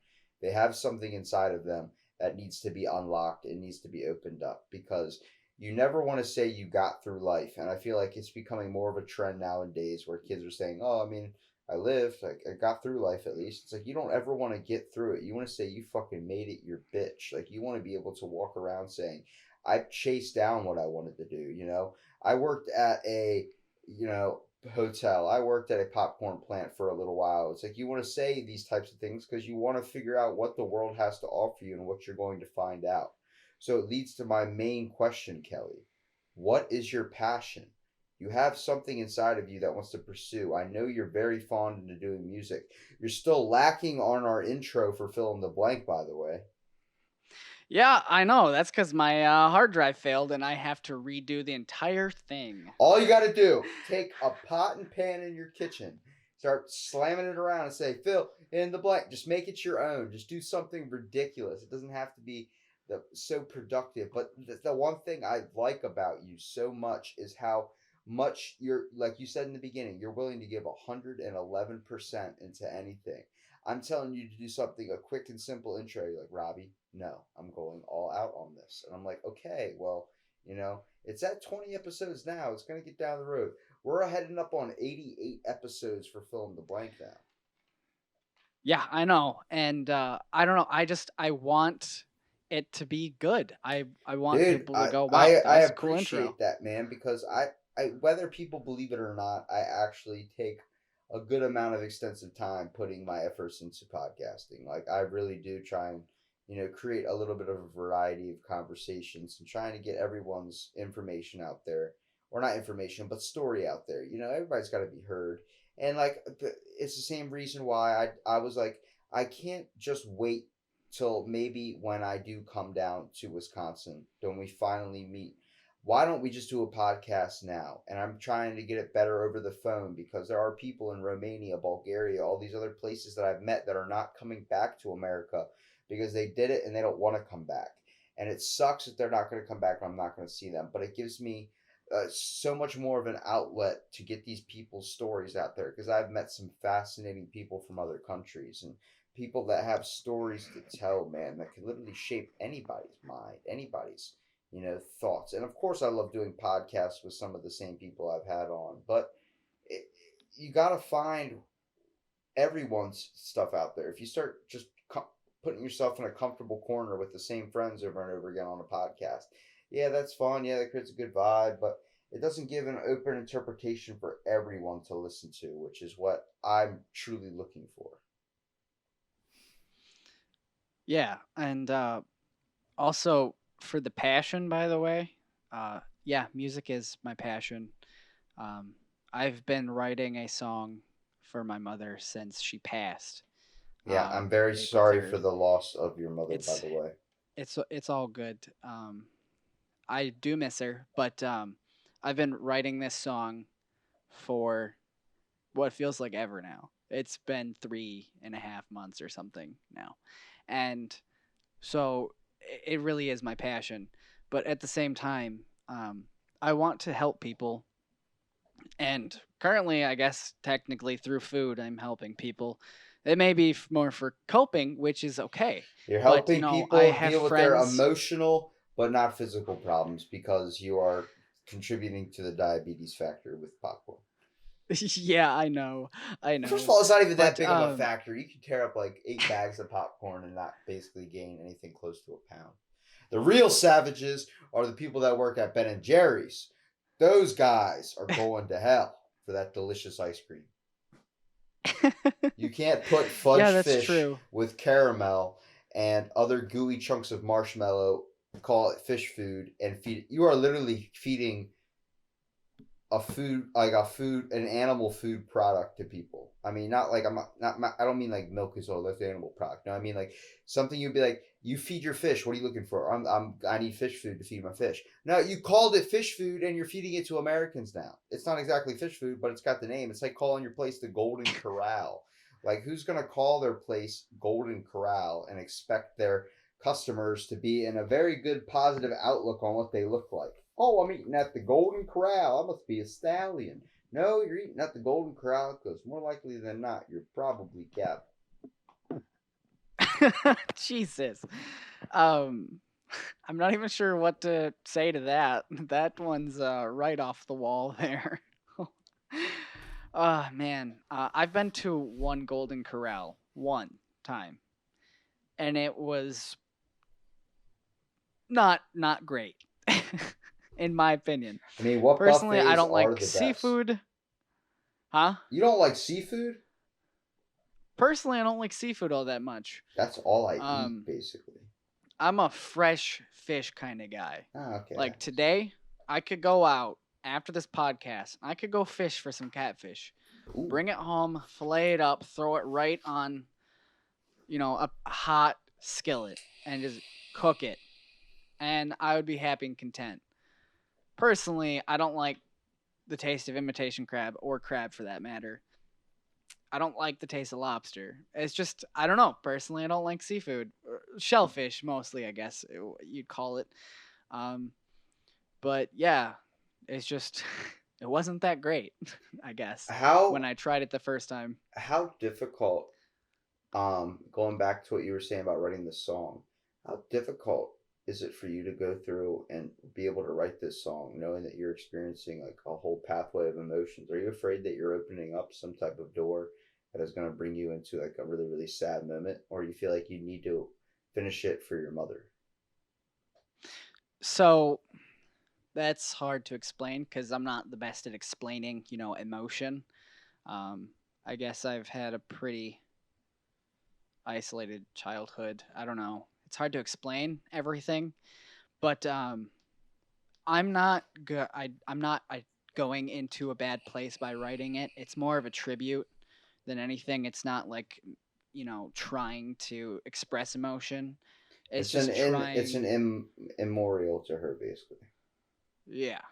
They have something inside of them that needs to be unlocked. It needs to be opened up because you never want to say you got through life, and I feel like it's becoming more of a trend nowadays where kids are saying, oh, I mean, I lived, like, I got through life. At least it's like you don't ever want to get through it. You want to say you fucking made it, your bitch. Like, you want to be able to walk around saying I chased down what I wanted to do. I worked at a you know hotel. I worked at a popcorn plant for a little while. It's like you want to say these types of things because you want to figure out what the world has to offer you and what you're going to find out. So it leads to my main question, Kelly. What is your passion? You have something inside of you that wants to pursue. I know you're very fond into doing music. You're still lacking on our intro for fill in the blank, by the way. Yeah, I know. That's because my hard drive failed, and I have to redo the entire thing. All you got to do, take a pot and pan in your kitchen, start slamming it around and say, fill in the blank. Just make it your own. Just do something ridiculous. It doesn't have to be so productive. But the one thing I like about you so much is how much you're, like you said in the beginning, you're willing to give 111% into anything. I'm telling you to do something, a quick and simple intro. You're like, Robbie, no, I'm going all out on this. And I'm like, okay, well, it's at 20 episodes now. It's going to get down the road. We're heading up on 88 episodes for Fill in the Blank now. Yeah, I know. And I don't know. I want it to be good. I want Dude, people to I, go, wow, I, that I was a cool intro. appreciate that, man, because whether people believe it or not, I actually take a good amount of extensive time putting my efforts into podcasting. Like, I really do try and, create a little bit of a variety of conversations and trying to get everyone's information out there. Or not information, but story out there. Everybody's got to be heard. And, like, it's the same reason why I was like, I can't just wait till maybe when I do come down to Wisconsin, when we finally meet. Why don't we just do a podcast now? And I'm trying to get it better over the phone because there are people in Romania, Bulgaria, all these other places that I've met that are not coming back to America because they did it and they don't want to come back. And it sucks that they're not going to come back and I'm not going to see them. But it gives me so much more of an outlet to get these people's stories out there because I've met some fascinating people from other countries and people that have stories to tell, man, that can literally shape anybody's mind, anybody's, thoughts. And of course, I love doing podcasts with some of the same people I've had on, but it, you got to find everyone's stuff out there. If you start just putting yourself in a comfortable corner with the same friends over and over again on a podcast, yeah, that's fun. Yeah, that creates a good vibe, but it doesn't give an open interpretation for everyone to listen to, which is what I'm truly looking for. Yeah, and also for the passion, by the way, yeah, music is my passion. Um, I've been writing a song for my mother since she passed. Yeah, I'm very April sorry for 3rd. the loss of your mother, by It's the way. it's all good. I do miss her, but I've been writing this song for what feels like ever now. It's been 3.5 months or something now, and so it really is my passion. But at the same time, I want to help people, and currently, I guess technically through food, I'm helping people. It may be more for coping, which is okay. You're But helping I people have deal with their friends. emotional but not physical problems because you are contributing to the diabetes factor with popcorn. Yeah, I know, I First of know. all, it's not even that But big of a factor. You can tear up like 8 bags of popcorn and not basically gain anything close to a pound. The real savages are the people that work at Ben and Jerry's. Those guys are going to hell. for that delicious ice cream. You can't put fudge Yeah, that's fish true. with caramel and other gooey chunks of marshmallow, call it fish food, and feed it. You are literally feeding an animal food product to people. I mean, not like I don't mean like milk is all that's the animal product. No, I mean like something you'd be like, you feed your fish. What are you looking for? I need fish food to feed my fish. No, you called it fish food and you're feeding it to Americans now. It's not exactly fish food, but it's got the name. It's like calling your place the Golden Corral. Like, who's gonna call their place Golden Corral and expect their customers to be in a very good positive outlook on what they look like? Oh, I'm eating at the Golden Corral. I must be a stallion. No, you're eating at the Golden Corral because more likely than not, you're probably cattle. Jesus. Um, I'm not even sure what to say to that. That one's right off the wall there. Oh man, I've been to one Golden Corral one time, and it was not great, in my opinion. I mean, what Personally, I buffets don't are like the best? seafood. Huh? You don't like seafood? Personally, I don't like seafood all that much. That's all I eat, basically. I'm a fresh fish kind of guy. Oh, okay. Like today, I could go out after this podcast. I could go fish for some catfish. Ooh. Bring it home, fillet it up, throw it right on, a hot skillet and just cook it. And I would be happy and content. Personally, I don't like the taste of imitation crab or crab for that matter. I don't like the taste of lobster. It's just, I don't know. Personally, I don't like seafood. Shellfish, mostly, I guess you'd call it. But yeah, it's just, it wasn't that great, I guess, when I tried it the first time. How difficult, going back to what you were saying about writing the song, how difficult is it for you to go through and be able to write this song knowing that you're experiencing like a whole pathway of emotions? Are you afraid that you're opening up some type of door that is going to bring you into like a really, really sad moment, or you feel like you need to finish it for your mother? So that's hard to explain because I'm not the best at explaining, emotion. I guess I've had a pretty isolated childhood. I don't know. It's hard to explain everything, but I'm not going into a bad place by writing it. It's more of a tribute than anything. It's not like trying to express emotion. It's just trying. It's an immemorial to her, basically. Yeah.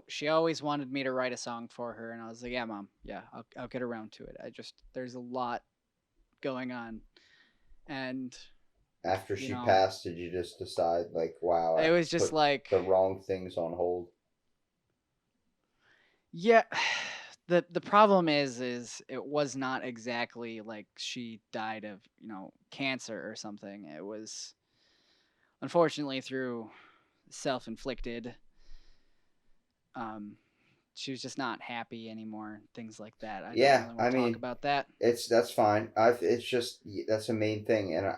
She always wanted me to write a song for her, and I was like, yeah, Mom, yeah, I'll get around to it. There's a lot going on, and after she passed, did you just decide like, wow, it was just like the wrong things on hold? Yeah. The problem is it was not exactly like she died of, cancer or something. It was unfortunately through self-inflicted. She was just not happy anymore, things like that. I don't really want to talk about that. That's fine. It's just that's the main thing, and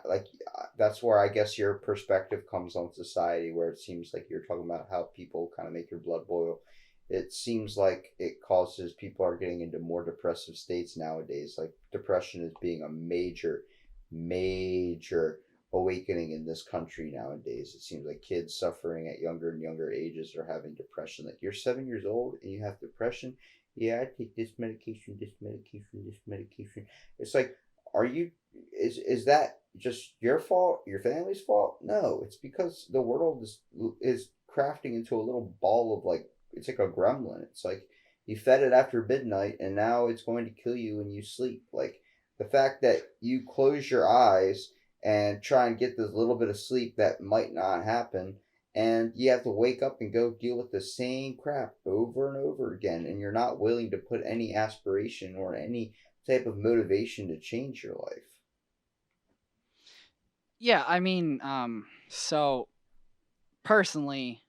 that's where I guess your perspective comes on society, where it seems like you're talking about how people kind of make your blood boil. It seems like it causes people are getting into more depressive states nowadays. Like depression is being a major awakening in this country nowadays. It seems like kids suffering at younger and younger ages are having depression. Like, you're 7 years old and you have depression. Yeah, I take this medication, this medication, this medication. It's like, is that just your fault, your family's fault? No, it's because the world is crafting into a little ball of like, it's like a gremlin. It's like you fed it after midnight and now it's going to kill you when you sleep. Like, the fact that you close your eyes and try and get this little bit of sleep that might not happen, and you have to wake up and go deal with the same crap over and over again, and you're not willing to put any aspiration or any type of motivation to change your life. Yeah, I mean, so personally,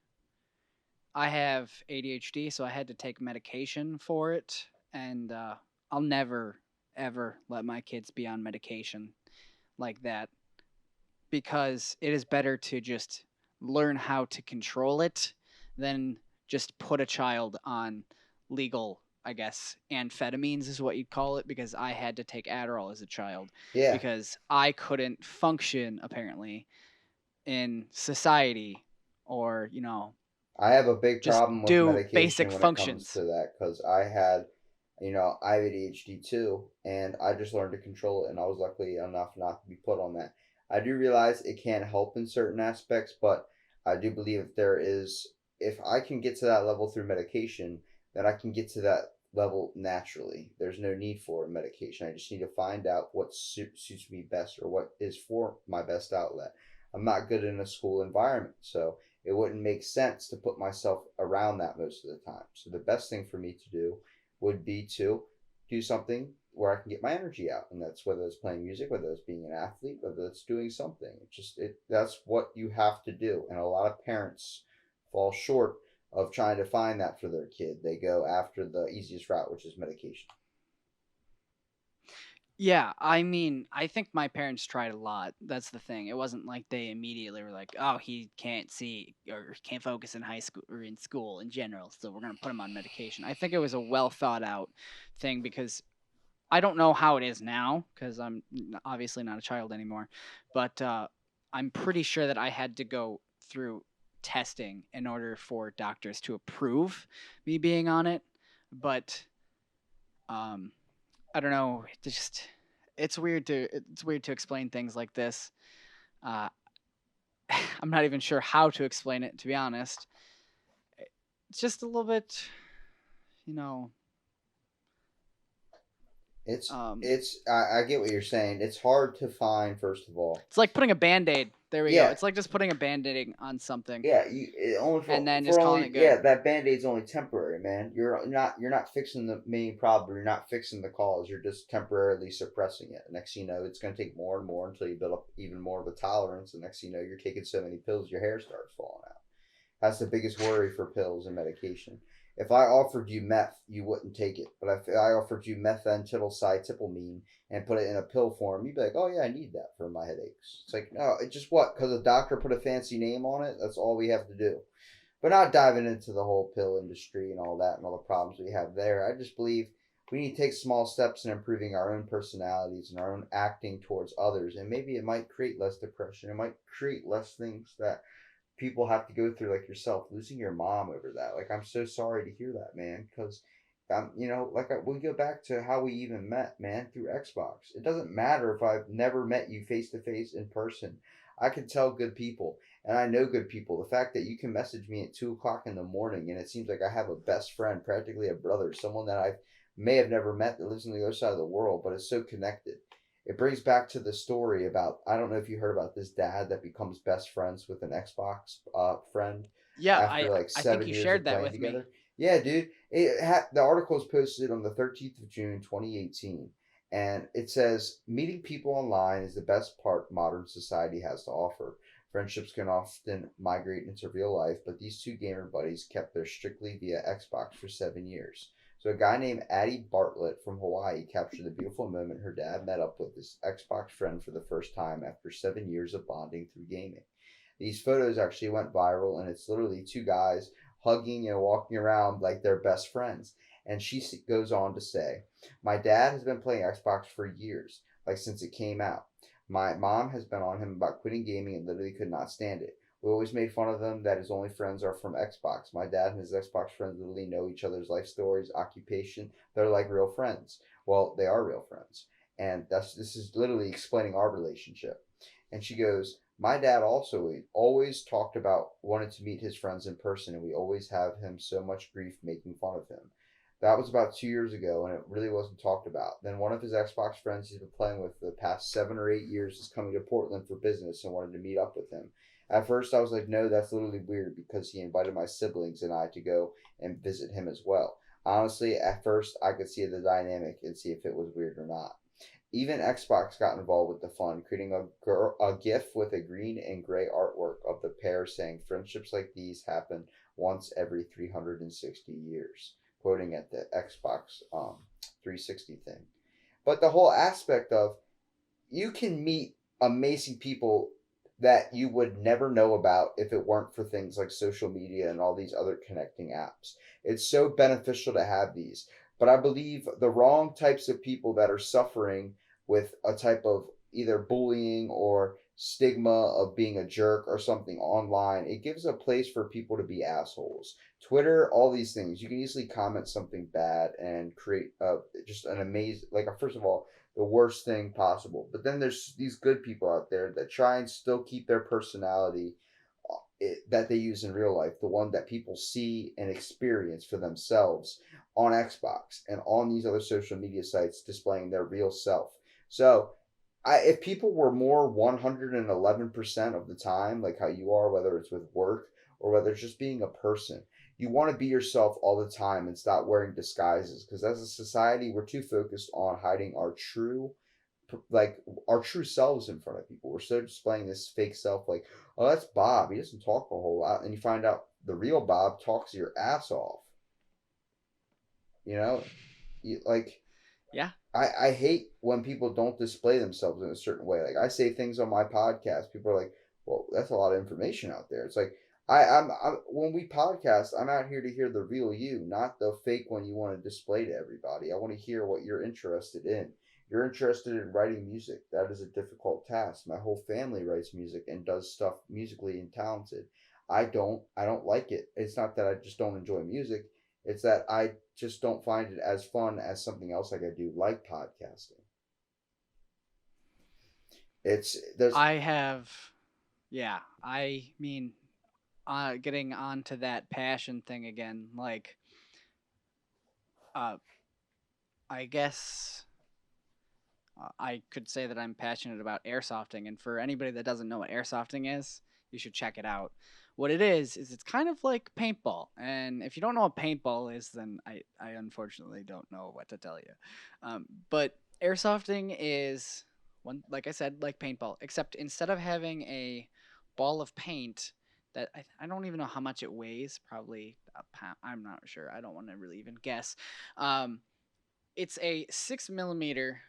I have ADHD, so I had to take medication for it, and I'll never ever let my kids be on medication like that, because it is better to just learn how to control it than just put a child on legal, I guess, amphetamines is what you'd call it, because I had to take Adderall as a child Yeah, because I couldn't function apparently in society or, I have a big just problem with do medication basic when it comes functions. to that because I have ADHD too, and I just learned to control it, and I was lucky enough not to be put on that. I do realize it can't help in certain aspects, but I do believe if I can get to that level through medication, then I can get to that level naturally. There's no need for medication. I just need to find out what suits me best or what is for my best outlet. I'm not good in a school environment, so it wouldn't make sense to put myself around that most of the time. So the best thing for me to do would be to do something where I can get my energy out, and that's whether it's playing music, whether it's being an athlete, whether it's doing something. That's what you have to do, and a lot of parents fall short of trying to find that for their kid. They go after the easiest route, which is medication. Yeah, I mean, I think my parents tried a lot. That's the thing. It wasn't like they immediately were like, "Oh, he can't see or can't focus in high school or in school in general, so we're going to put him on medication." I think it was a well thought out thing because I don't know how it is now because I'm obviously not a child anymore, but I'm pretty sure that I had to go through testing in order for doctors to approve me being on it. But um, I don't know. It's weird to explain things like this. Uh, I'm not even sure how to explain it, to be honest. It's just a little bit, you know. It's Um, it's I get what you're saying. It's hard to find, first of all. it's like putting a band aid. There we go. Yeah, It's like just putting a band aid on something yeah, only and then just for calling only it good. yeah, that band-aid's only temporary, man. You're not fixing the main problem. You're not fixing the cause. You're just temporarily suppressing it. Next thing you know, it's going to take more and more until you build up even more of a tolerance. And next thing you know, you're taking so many pills, your hair starts falling out. That's the biggest worry for pills and medication. If I offered you meth, you wouldn't take it. But if I offered you methylphentylamine and put it in a pill form, you'd be like, "Oh yeah, I need that for my headaches." It's like, no, it just what? Because a doctor put a fancy name on it. That's all we have to do. But not diving into the whole pill industry and all that and all the problems we have there. I just believe we need to take small steps in improving our own personalities and our own acting towards others. And maybe it might create less depression. It might create less things that people have to go through, like yourself losing your mom over that. Like, I'm so sorry to hear that, man, because we go back to how we even met, man, through Xbox. It doesn't matter if I've never met you face to face in person. I can tell good people, and I know good people. The fact that you can message me at 2 o'clock in the morning, and it seems like I have a best friend, practically a brother, someone that I may have never met that lives on the other side of the world, but is so connected. It brings back to the story about, I don't know if you heard about this dad that becomes best friends with an Xbox friend Yeah, after like I think 7 you years shared of that playing with me. together. Yeah, dude. The article is posted on the 13th of June 2018, and it says meeting people online is the best part modern society has to offer. Friendships can often migrate into real life, but these two gamer buddies kept theirs strictly via Xbox for 7 years. So a guy named Addie Bartlett from Hawaii captured the beautiful moment her dad met up with his Xbox friend for the first time after 7 years of bonding through gaming. These photos actually went viral, and it's literally two guys hugging and walking around like they're best friends. And she goes on to say, "My dad has been playing Xbox for years, like since it came out. My mom has been on him about quitting gaming and literally could not stand it. We always made fun of them that his only friends are from Xbox. My dad and his Xbox friends literally know each other's life stories, occupation. They're like real friends. Well, they are real friends. And this is literally explaining our relationship." And she goes, "My dad also always talked about wanting to meet his friends in person, and we always have him so much grief making fun of him. That was about 2 years ago, and it really wasn't talked about. Then one of his Xbox friends he's been playing with for the past 7 or 8 years is coming to Portland for business and wanted to meet up with him. At first, I was like, no, that's literally weird because he invited my siblings and I to go and visit him as well. Honestly, at first, I could see the dynamic and see if it was weird or not. Even Xbox got involved with the fun, creating a GIF with a green and gray artwork of the pair saying, "Friendships like these happen once every 360 years," quoting at the Xbox 360 thing. But the whole aspect of you can meet amazing people that you would never know about if it weren't for things like social media and all these other connecting apps. It's so beneficial to have these. But I believe the wrong types of people that are suffering with a type of either bullying or stigma of being a jerk or something online, it gives a place for people to be assholes. Twitter, all these things, you can easily comment something bad and create just an amazing, like, first of all, the worst thing possible. But then there's these good people out there that try and still keep their personality that they use in real life, the one that people see and experience for themselves on Xbox and on these other social media sites, displaying their real self. So, if people were more 111% of the time, like how you are, whether it's with work or whether it's just being a person, you want to be yourself all the time and stop wearing disguises. Because as a society, we're too focused on hiding like our true selves in front of people. We're so displaying this fake self, like, oh, that's Bob. He doesn't talk a whole lot, and you find out the real Bob talks your ass off. You know, like, Yeah. I hate when people don't display themselves in a certain way. Like, I say things on my podcast, people are like, "Well, that's a lot of information out there." It's like I'm when we podcast, I'm out here to hear the real you, not the fake one you want to display to everybody. I want to hear what you're interested in. You're interested in writing music. That is a difficult task. My whole family writes music and does stuff musically and talented. I don't. I don't like it. It's not that I just don't enjoy music. It's that I just don't find it as fun as something else like I do, like podcasting. It's there's I have, yeah, I mean, getting onto that passion thing again, like, uh, I guess I could say that I'm passionate about airsofting. And for anybody that doesn't know what airsofting is, you should check it out. What it is it's kind of like paintball. And if you don't know what paintball is, then I unfortunately don't know what to tell you. But airsofting is, one, like I said, like paintball, except instead of having a ball of paint that I don't even know how much it weighs, probably a pound. I'm not sure. I don't want to really even guess. Um, it's a 6 millimeter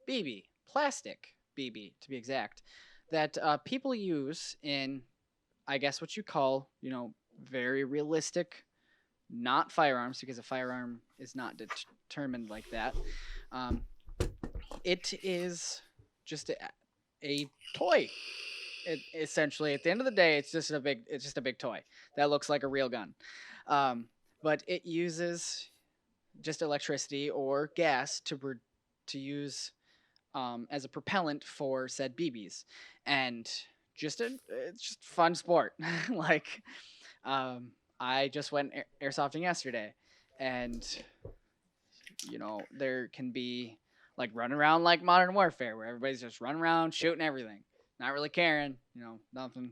BB, plastic BB to be exact, that people use in, I guess, what you call, very realistic, not firearms, because a firearm is not determined like that. Um, it is just a toy. Essentially, at the end of the day, it's just a big toy that looks like a real gun. Um, but it uses just electricity or gas to use as a propellant for said BBs, and it's just fun sport. Like, um, I just went airsofting yesterday, and there can be like running around like Modern Warfare, where everybody's just running around shooting everything, not really caring, nothing,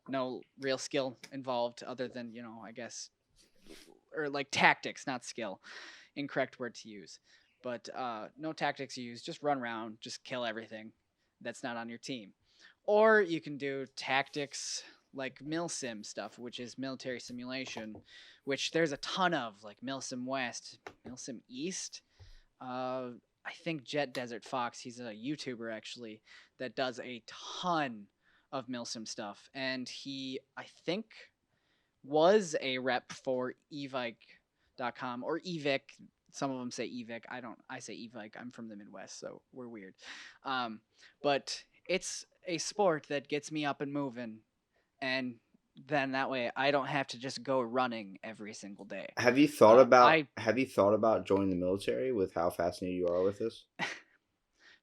no real skill involved other than I guess, or like tactics, not skill, incorrect word to use. But no tactics used, just run around, just kill everything that's not on your team. Or you can do tactics like milsim stuff, which is military simulation, which there's a ton of, like milsim West, milsim East. I think Jet Desert Fox, he's a YouTuber actually that does a ton of milsim stuff, and he, I think, was a rep for evike.com or evic. Some of them say evic. I say evike. I'm from the Midwest, so we're weird. But it's a sport that gets me up and moving, and then that way I don't have to just go running every single day. I have you thought about joining the military with how fascinated you are with this?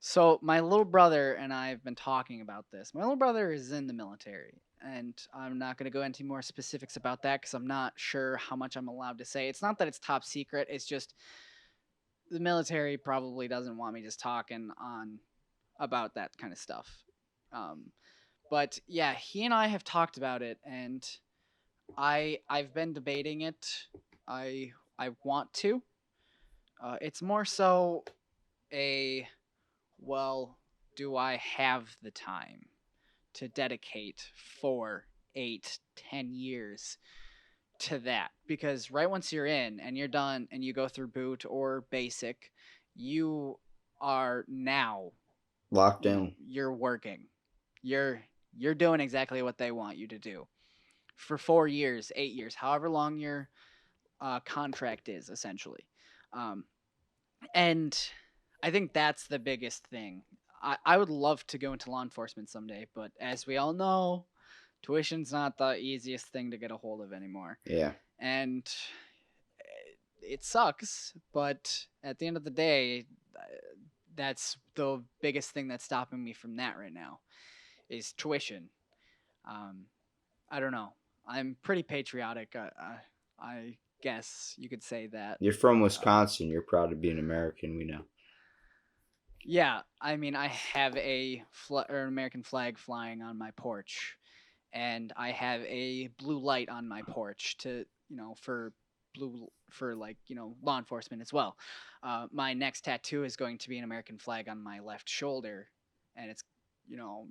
So my little brother and I have been talking about this. My little brother is in the military, and I'm not going to go into more specifics about that because I'm not sure how much I'm allowed to say. It's not that it's top secret. It's just the military probably doesn't want me just talking on about that kind of stuff. Um, but yeah, he and I have talked about it, and I've been debating it. I want to. It's more so a, well, do I have the time to dedicate 4, 8, 10 years to that? Because right once you're in and you're done and you go through boot or basic, you are now, Lockdown. you're working. You're you're doing exactly what they want you to do for 4 years, 8 years, however long your contract is, essentially. Um, and I think that's the biggest thing. I would love to go into law enforcement someday, but as we all know, tuition's not the easiest thing to get a hold of anymore. Yeah. And it sucks, but at the end of the day, that's the biggest thing that's stopping me from that right now is tuition. Um, I don't know. I'm pretty patriotic. I guess you could say that. You're from Uh, Wisconsin. You're proud to be an American. We know. yeah, I mean, I have an American flag flying on my porch, and I have a blue light on my porch to, for like, law enforcement as well. My next tattoo is going to be an American flag on my left shoulder, and it's,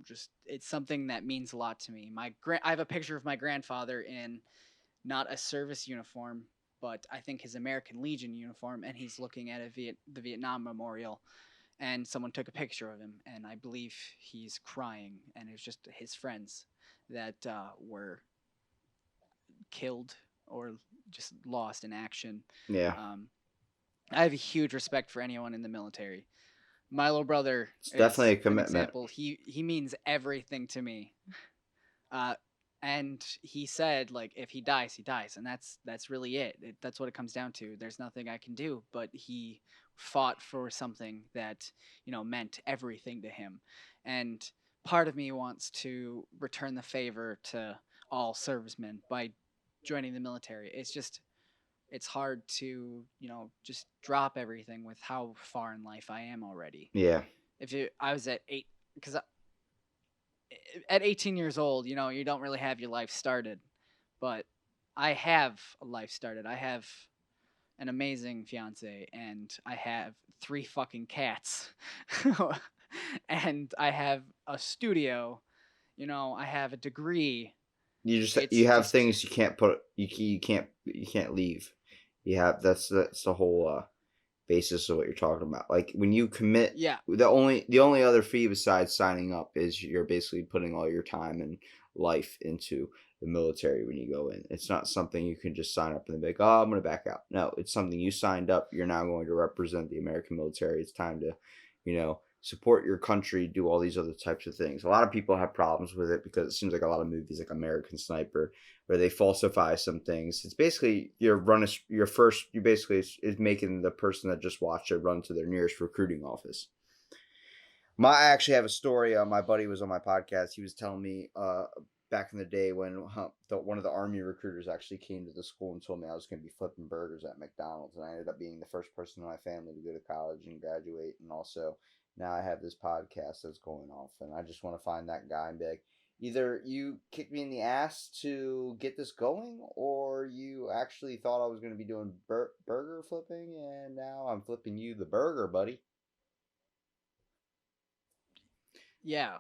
just it's something that means a lot to me. I have a picture of my grandfather in not a service uniform, but I think his American Legion uniform, and he's looking at the Vietnam Memorial, and someone took a picture of him, and I believe he's crying, and it was just his friends that were killed or just lost in action. Yeah. Um, I have a huge respect for anyone in the military. My little brother It's definitely is a an commitment. example. He means everything to me. Uh, and he said, like, if he dies, he dies, and that's really that's what it comes down to. There's nothing I can do, but he fought for something that, meant everything to him. And part of me wants to return the favor to all servicemen by joining the military. It's hard to, just drop everything with how far in life I am already. Yeah. I was at 8, because at 18 years old, you don't really have your life started, but I have a life started. I have an amazing fiance, and I have 3 fucking cats. And I have a studio, I have a degree. You It's have just, things you can't leave. You have that's the whole basis of what you're talking about. Like when you commit, yeah, the only other fee besides signing up is you're basically putting all your time and life into the military when you go in. It's not something you can just sign up and be like, oh, I'm going to back out. No, it's something you signed up. You're now going to represent the American military. It's time to, support your country, do all these other types of things. A lot of people have problems with it because it seems like a lot of movies like American Sniper where they falsify some things. It's basically you basically is making the person that just watched it run to their nearest recruiting office. I actually have a story. My buddy was on my podcast. He was telling me back in the day when one of the army recruiters actually came to the school and told me I was going to be flipping burgers at McDonald's, and I ended up being the first person in my family to go to college and graduate, and also now I have this podcast that's going off, and I just want to find that guy and be like, either you kicked me in the ass to get this going, or you actually thought I was going to be doing burger flipping, and now I'm flipping you the burger, buddy. yeah.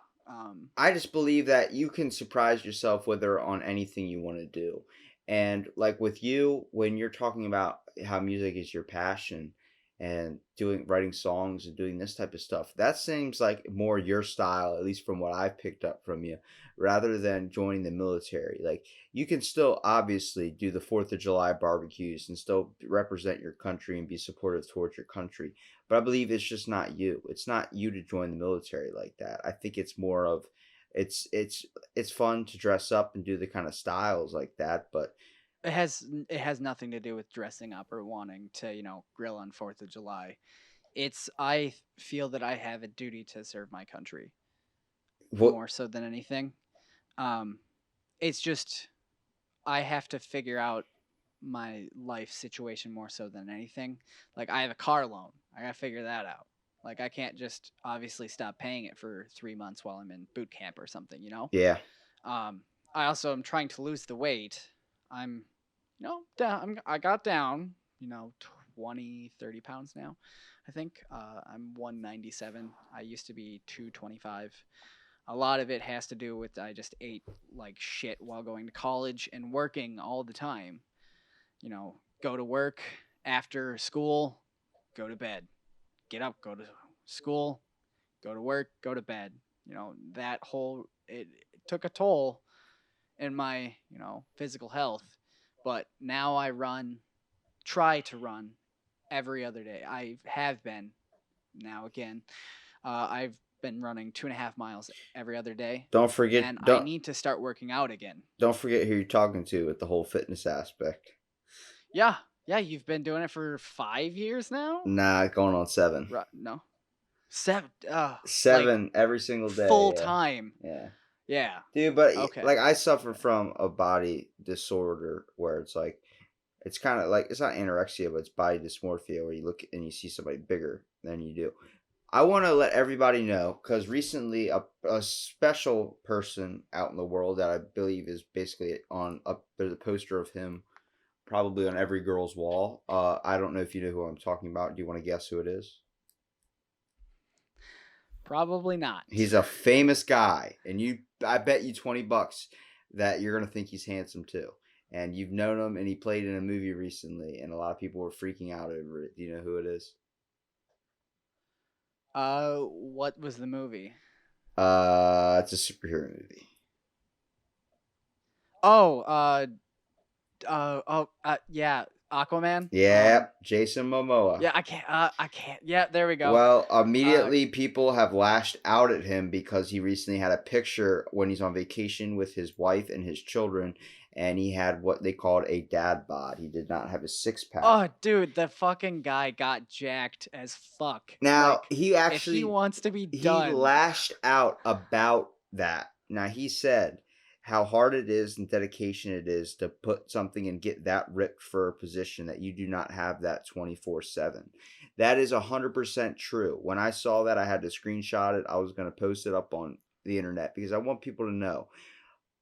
I just believe that you can surprise yourself whether on anything you want to do. And like with you, when you're talking about how music is your passion and writing songs and doing this type of stuff, that seems like more your style, at least from what I've picked up from you, rather than joining the military. Like you can still obviously do the 4th of July barbecues and still represent your country and be supportive towards your country. But I believe it's just not you. It's not you to join the military like that. I think it's more of it's fun to dress up and do the kind of styles like that, but It has nothing to do with dressing up or wanting to, grill on 4th of July. I feel that I have a duty to serve my country what more so than anything. Um, it's just I have to figure out my life situation more so than anything. Like I have a car loan. I gotta figure that out. Like I can't just obviously stop paying it for 3 months while I'm in boot camp or something. yeah. Um, I also am trying to lose the weight. I'm, down. I got down, 20, 30 pounds now. I think I'm 197. I used to be 225. A lot of it has to do with I just ate like shit while going to college and working all the time. Go to work after school, go to bed, get up, go to school, go to work, go to bed. That whole it took a toll in my, physical health. But now I try to run every other day. I have been now again. I've been running 2.5 miles every other day, Don't forget, and I need to start working out again. don't forget who you're talking to with the whole fitness aspect. Yeah, yeah, you've been doing it for 5 years now. Nah, going on 7. No, 7. Like 7 every single day. full Yeah. time. Yeah. Yeah. Dude, but Okay. like I suffer from a body disorder where it's like it's kind of like it's not anorexia, but it's body dysmorphia where you look and you see somebody bigger than you do. I want to let everybody know because recently a special person out in the world that I believe is basically on up there's a poster of him probably on every girl's wall. I don't know if you know who I'm talking about. Do you want to guess who it is? Probably not. He's a famous guy, and I bet you $20 that you're gonna think he's handsome too. And you've known him, and he played in a movie recently, and a lot of people were freaking out over it. Do you know who it is? What was the movie? It's a superhero movie. Oh, yeah, Aquaman. Yeah, Jason Momoa. Yeah, I can't. Yeah, there we go. Well, immediately people have lashed out at him because he recently had a picture when he's on vacation with his wife and his children, and he had what they called a dad bod. He did not have a 6-pack. Oh, dude, the fucking guy got jacked as fuck. Now, Like, he actually if he wants to be he done. lashed out about that. Now, he said how hard it is and dedication it is to put something and get that ripped for a position that you do not have that 24/7. That is 100% true. When I saw that, I had to screenshot it. I was going to post it up on the internet because I want people to know.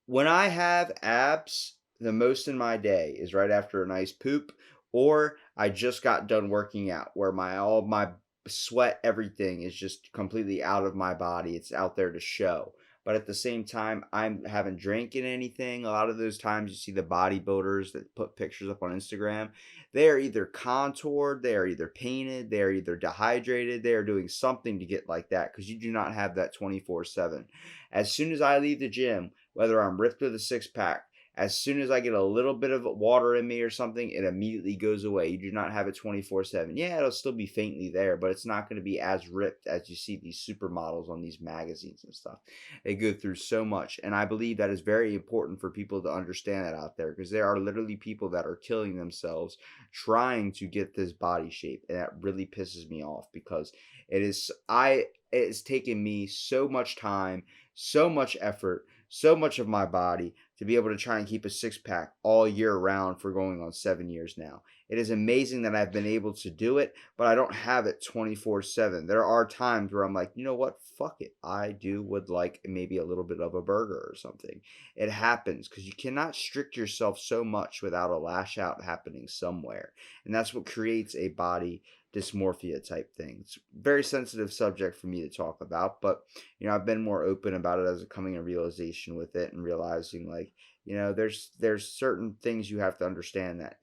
When I have abs, the most in my day is right after a nice poop, or I just got done working out, where all my sweat, everything is just completely out of my body. It's out there to show. But at the same time, I haven't drinking anything. A lot of those times you see the bodybuilders that put pictures up on Instagram. They are either contoured, they are either painted, they are either dehydrated, they are doing something to get like that because you do not have that 24/7. As soon as I leave the gym, whether I'm ripped with a 6-pack, as soon as I get a little bit of water in me or something, it immediately goes away. You do not have it 24/7. Yeah, it'll still be faintly there, but it's not going to be as ripped as you see these supermodels on these magazines and stuff. They go through so much, and I believe that is very important for people to understand that out there because there are literally people that are killing themselves trying to get this body shape, and that really pisses me off because it's taken me so much time, so much effort, so much of my body to be able to try and keep a 6-pack all year round for going on 7 years now. It is amazing that I've been able to do it, but I don't have it 24/7. There are times where I'm like, you know what? Fuck it. Would like maybe a little bit of a burger or something. It happens because you cannot strict yourself so much without a lash out happening somewhere. And that's what creates a body dysmorphia type thing. It's a very sensitive subject for me to talk about, but I've been more open about it as a coming to realization with it and realizing like, there's certain things you have to understand that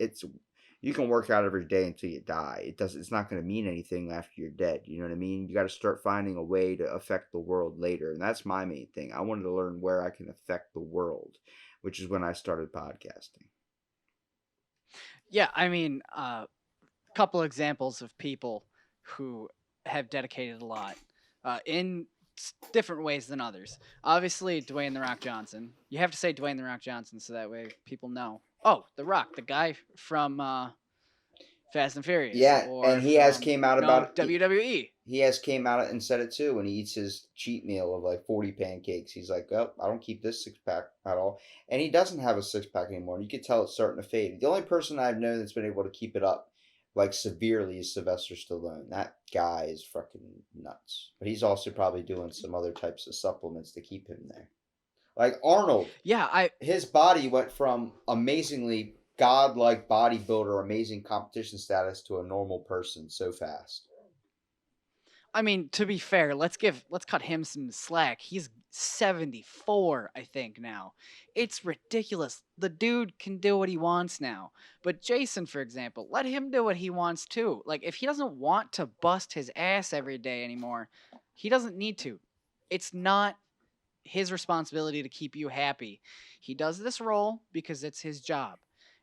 you can work out every day until you die. It's not going to mean anything after you're dead. You know what I mean? You got to start finding a way to affect the world later. And that's my main thing. I wanted to learn where I can affect the world, which is when I started podcasting. Yeah, I mean, couple examples of people who have dedicated a lot in different ways than others. Obviously, Dwayne The Rock Johnson. You have to say Dwayne The Rock Johnson so that way people know. Oh, The Rock, the guy from Fast and Furious. Yeah, and he has came out about WWE. He has came out and said it too when he eats his cheat meal of like 40 pancakes. He's like, oh, I don't keep this 6-pack at all. And he doesn't have a 6-pack anymore. You could tell it's starting to fade. The only person I've known that's been able to keep it up like severely is Sylvester Stallone. That guy is fucking nuts. But he's also probably doing some other types of supplements to keep him there. Like Arnold. Yeah, his body went from amazingly godlike bodybuilder, amazing competition status to a normal person so fast. I mean, to be fair, let's cut him some slack. He's 74, I think, now. It's ridiculous. The dude can do what he wants now. But Jason, for example, let him do what he wants too. Like, if he doesn't want to bust his ass every day anymore, he doesn't need to. It's not his responsibility to keep you happy. He does this role because it's his job,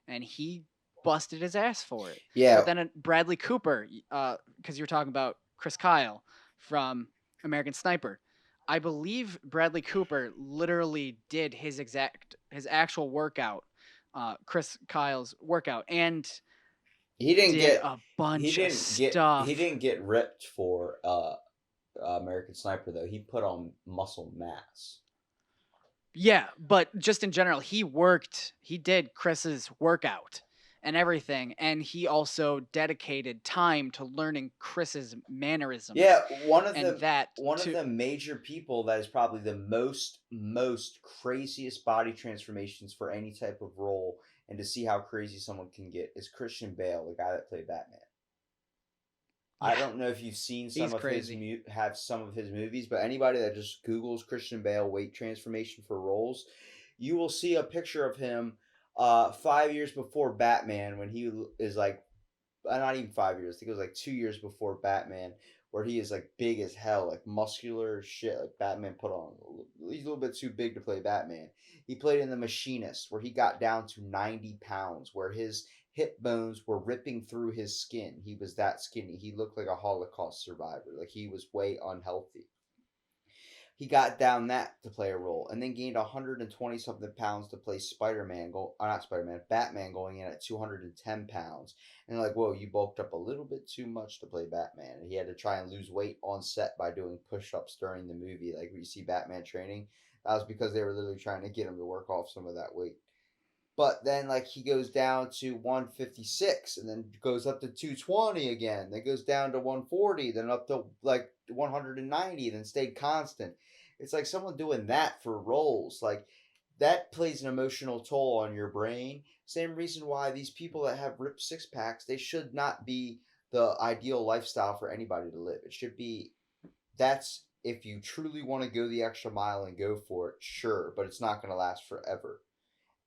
and he busted his ass for it. Yeah, But then Bradley Cooper, because you were talking about Chris Kyle from American Sniper, I believe Bradley Cooper literally did his actual workout, Chris Kyle's workout, and he didn't did get a bunch of he stuff. didn't get ripped for American Sniper though. He put on muscle mass. Yeah, but just in general, he did Chris's workout and everything, and he also dedicated time to learning Chris's mannerisms Yeah, and that one of to the major people that is probably the most craziest body transformations for any type of role, and to see how crazy someone can get is Christian Bale, the guy that played Batman. I yeah, don't know if you've seen he's crazy. some of his movies, but anybody that just Googles Christian Bale weight transformation for roles, you will see a picture of him 5 years before Batman when he is like not even 5 years. I think it was like 2 years before Batman, where he is like big as hell, like muscular as shit. Like Batman put on. He's a little bit too big to play Batman. He played in The Machinist, where he got down to 90 pounds, where his hip bones were ripping through his skin. He was that skinny. He looked like a Holocaust survivor. Like he was way unhealthy. He got down that to play a role, and then gained 120 something pounds to play not Spider Man, Batman, going in at 210 pounds. And they're like, whoa, you bulked up a little bit too much to play Batman. And he had to try and lose weight on set by doing push ups during the movie. Like when you see Batman training, that was because they were literally trying to get him to work off some of that weight. But then like he goes down to 156 and then goes up to 220 again. Then goes down to 140, then up to like 190, then stayed constant. It's like someone doing that for roles. Like that plays an emotional toll on your brain. Same reason why these people that have ripped six packs, they should not be the ideal lifestyle for anybody to live. It should be that's if you truly want to go the extra mile and go for it, sure, but it's not going to last forever.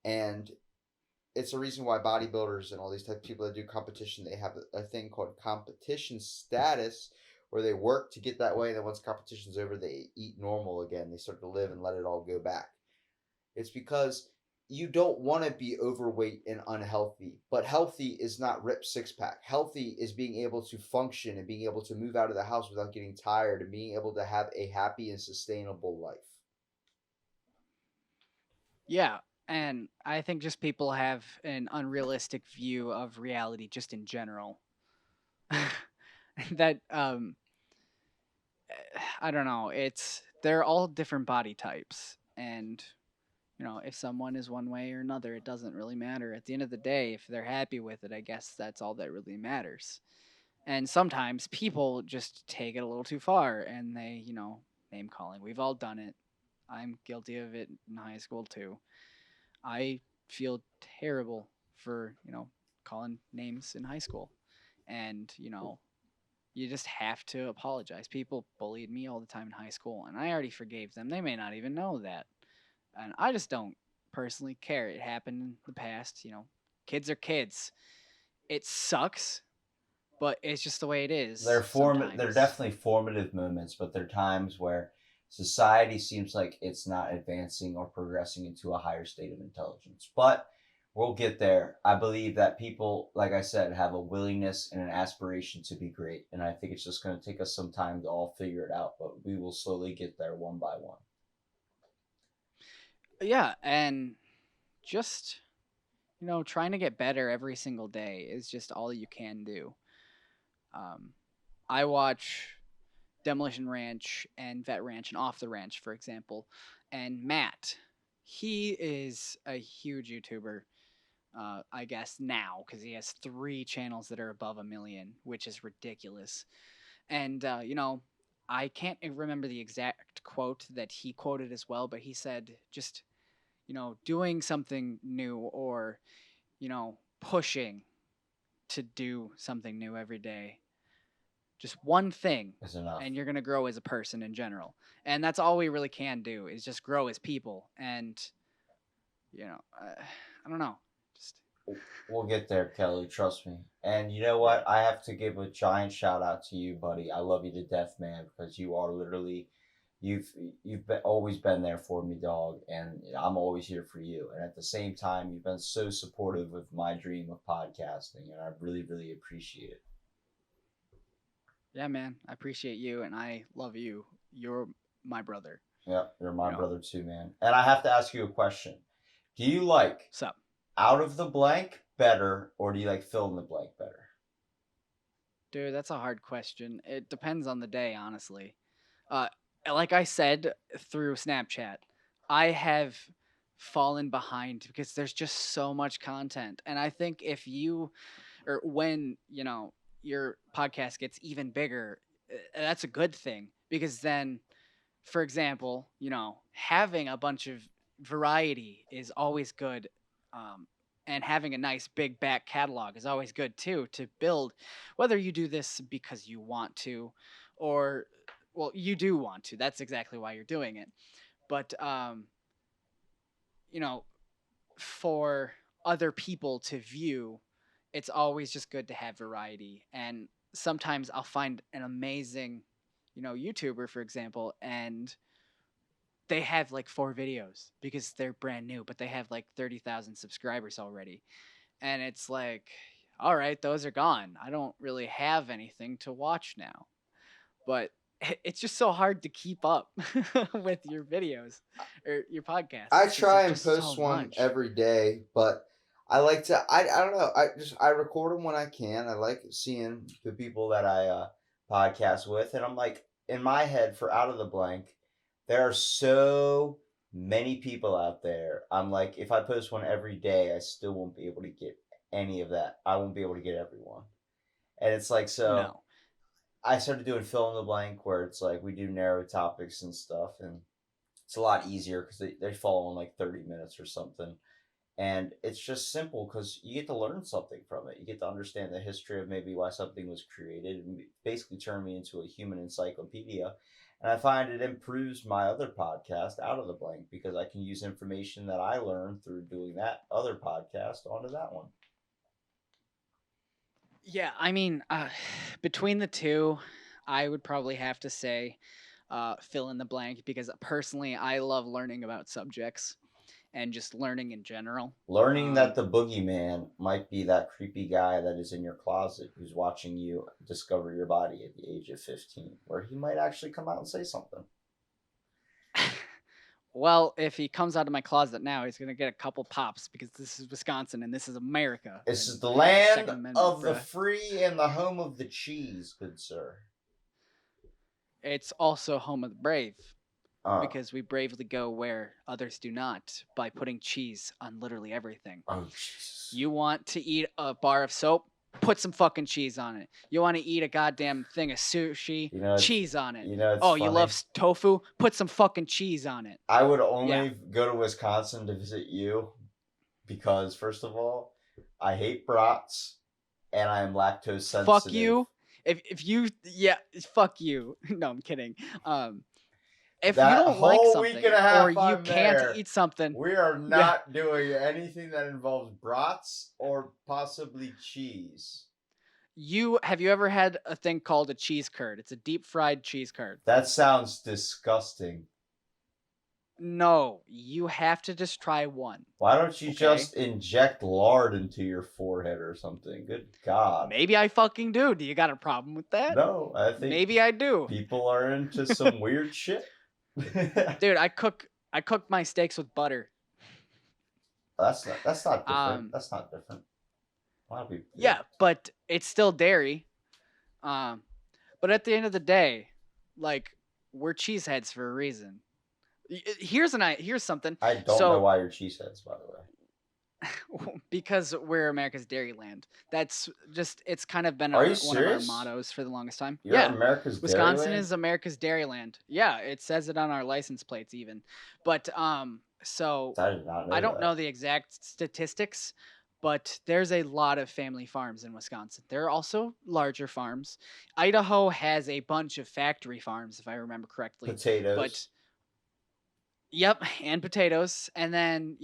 And it's a reason why bodybuilders and all these type of people that do competition, they have a thing called competition status, where they work to get that way. And then once competition's over, they eat normal again. They start to live and let it all go back. It's because you don't want to be overweight and unhealthy, but healthy is not ripped six pack. Healthy is being able to function and being able to move out of the house without getting tired and being able to have a happy and sustainable life. Yeah, and I think just people have an unrealistic view of reality just in general. that I don't know, they're all different body types, and if someone is one way or another, it doesn't really matter. At the end of the day, if they're happy with it, I guess that's all that really matters. And sometimes people just take it a little too far and they, name calling. We've all done it. I'm guilty of it in high school too. I feel terrible for, calling names in high school. And, you just have to apologize. People bullied me all the time in high school, and I already forgave them. They may not even know that. And I just don't personally care. It happened in the past. Kids are kids. It sucks, but it's just the way it is They're sometimes. definitely formative moments, but they're times where society seems like it's not advancing or progressing into a higher state of intelligence. But we'll get there. I believe that people, like I said, have a willingness and an aspiration to be great, and I think it's just going to take us some time to all figure it out, but we will slowly get there one by one. Yeah, and just, trying to get better every single day is just all you can do. Um, I watch Demolition Ranch and Vet Ranch and Off the Ranch, for example. And Matt, he is a huge YouTuber, I guess now, because he has 3 channels that are above 1 million, which is ridiculous. And, I can't remember the exact quote that he quoted as well, but he said just, doing something new or, pushing to do something new every day, just one thing, Is enough. and you're going to grow as a person in general. And that's all we really can do is just grow as people. And I don't know, just We'll get there, Kelly. Trust me. And you know what? I have to give a giant shout out to you, buddy. I love you to death, man, because you are literally always been there for me, dog, and I'm always here for you. And at the same time, you've been so supportive of my dream of podcasting, and I really, really appreciate it. Yeah, man. I appreciate you and I love you. You're my brother. Yeah, you're my You know. brother too, man. And I have to ask you a question. Do you like So, out of the blank better, or do you like fill in the blank better? dude, that's a hard question. It depends on the day, honestly. Uh, like I said through Snapchat, I have fallen behind because there's just so much content. And I think if you, or when, your podcast gets even bigger, that's a good thing because then, for example, having a bunch of variety is always good. Um, and having a nice big back catalog is always good too to build, whether you do this because you want to or, well, you do want to. That's exactly why you're doing it. But, you know, for other people to view, it's always just good to have variety. And sometimes I'll find an amazing, YouTuber, for example, and they have like 4 videos because they're brand new, but they have like 30,000 subscribers already. And it's like, all right, those are gone. I don't really have anything to watch now. But it's just so hard to keep up with your videos or your podcast I because try there's and just so post one much. every day, but I like to. I don't know. I record them when I can. I like seeing the people that I podcast with, and I'm like in my head for out of the blank. There are so many people out there. I'm like, if I post one every day, I still won't be able to get any of that. I won't be able to get everyone, and it's like so. No. I started doing fill in the blank where it's like we do narrow topics and stuff, and it's a lot easier because they fall in like 30 minutes or something. And it's just simple because you get to learn something from it. You get to understand the history of maybe why something was created and basically turn me into a human encyclopedia. And I find it improves my other podcast, Out of the Blank, because I can use information that I learned through doing that other podcast onto that one. Yeah, I mean, between the two, I would probably have to say fill in the blank because personally, I love learning about subjects and just learning in general. Learning that the boogeyman might be that creepy guy that is in your closet who's watching you discover your body at the age of 15, where he might actually come out and say something. Well, if he comes out of my closet now, he's gonna get a couple pops because this is Wisconsin and this is America. This is the Second land Amendment, of the bruh. free and the home of the cheese, good sir. It's also home of the brave Oh, because we bravely go where others do not by putting cheese on literally everything. oh Jesus. You want to eat a bar of soap? Put some fucking cheese on it. You want to eat a goddamn thing of sushi? Cheese on it. It's Oh, funny. you love tofu? Put some fucking cheese on it. I would only go to Wisconsin to visit you because, first of all, I hate brats and I am lactose sensitive. Fuck you. If you fuck you. No, I'm kidding. If that you don't like whole something week and a half or you I'm can't there, eat something, we are not doing anything that involves brats or possibly cheese. have you ever had a thing called a cheese curd? It's a deep fried cheese curd. That sounds disgusting. No, you have to just try one. Why don't you just inject lard into your forehead or something? Good God. Maybe I fucking do. Do you got a problem with that? No, I think maybe I do. People are into some weird shit. Dude, I cook my steaks with butter. That's not different. That's not different. Yeah, but it's still dairy. But at the end of the day, like, we're cheeseheads for a reason. Here's something. I don't know why you're cheeseheads, by the way. Because we're America's Dairyland. That's just, it's kind of been one of our mottos for the longest time. You're America's Wisconsin Dairyland? is America's Dairyland. Yeah, it says it on our license plates even. But so I don't know the exact statistics, but there's a lot of family farms in Wisconsin. There are also larger farms. Idaho has a bunch of factory farms, if I remember correctly. Potatoes. But yep, and potatoes. And then,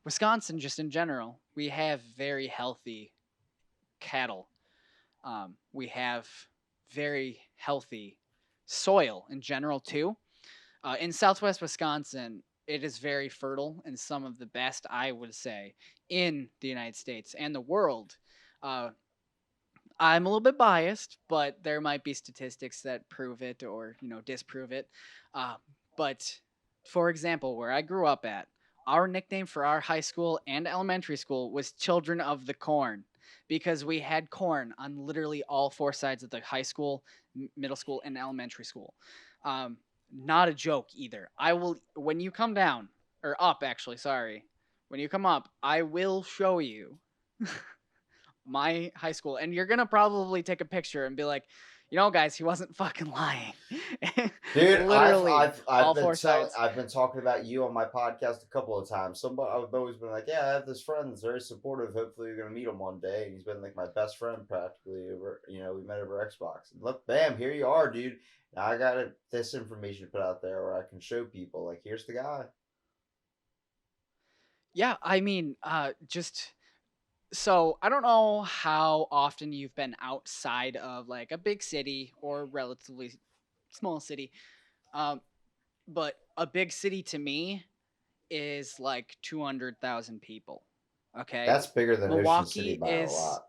Wisconsin, just in general, we have very healthy cattle. We have very healthy soil in general too. In Southwest Wisconsin, it is very fertile and some of the best, I would say, in the United States and the world. Uh, I'm a little bit biased, but there might be statistics that prove it or disprove it. Uh, but for example, where I grew up at, our nickname for our high school and elementary school was Children of the Corn because we had corn on literally all four sides of the high school, middle school, and elementary school. Um, Not a joke either. I will when you come down or up actually, sorry. When you come up, I will show you my high school, and you're gonna probably take a picture and be like, guys, he wasn't fucking lying. Dude, Literally, all four sides. I've been talking about you on my podcast a couple of times. Somebody I've always been like, yeah, I have this friend that's very supportive. Hopefully, you're gonna meet him one day. And he's been like my best friend practically over. We met over Xbox. And look, bam, here you are, dude. Now I got this information to put out there where I can show people like, here's the guy. Yeah, I mean, just so I don't know how often you've been outside of like a big city or relatively small city, um, but a big city to me is like 200,000 people. Okay, That's bigger than Ocean City Milwaukee by a is lot.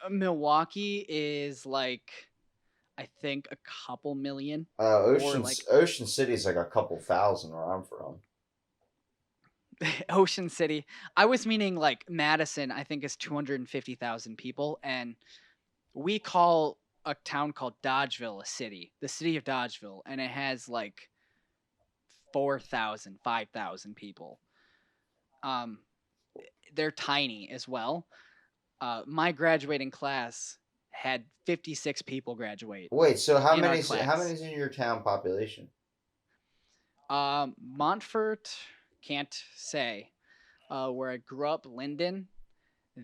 Milwaukee is like I think a couple million or like Ocean City's like a couple thousand where I'm from. Ocean City. I was meaning like Madison, I think is 250,000 people and we call a town called Dodgeville a city, the city of Dodgeville, and it has like 4,000, 5,000 people. Um they're tiny as well. My graduating class had 56 people graduate Wait, so in our how class. many's in your town population? Montfort, can't say. Where I grew up, Linden,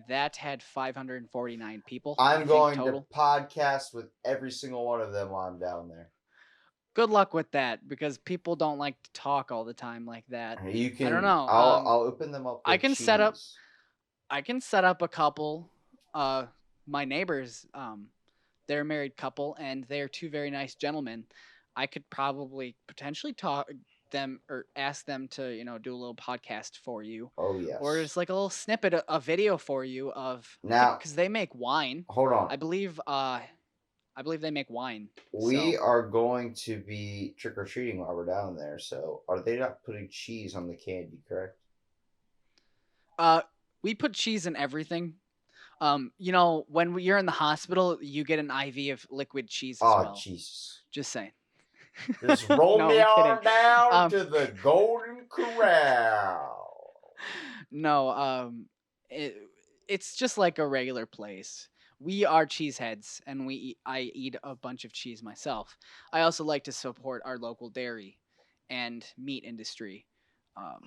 that had 549 people, I I'm think, going to total. podcast with every single one of them while I'm down there. Good luck with that because people don't like to talk all the time like that. You I don't can know. I'll open them up I with can set up cheese. I can set up a couple. My neighbors, they're a married couple and they're two very nice gentlemen. I could probably potentially talk them or ask them to, do a little podcast for you, Oh or yes. just like a little snippet, a video for you of Now, because they make wine. hold on. I believe. I believe they make wine. We So, are going to be trick or treating while we're down there. So, are they not putting cheese on the candy, correct? uh, we put cheese in everything. When you're in the hospital, you get an IV of liquid cheese as Oh, well. Jesus. Just saying. Just roll No, me I'm kidding. on down Um, to the Golden Corral. no, it, it's just like a regular place. We are cheeseheads, and I eat a bunch of cheese myself. I also like to support our local dairy and meat industry, um,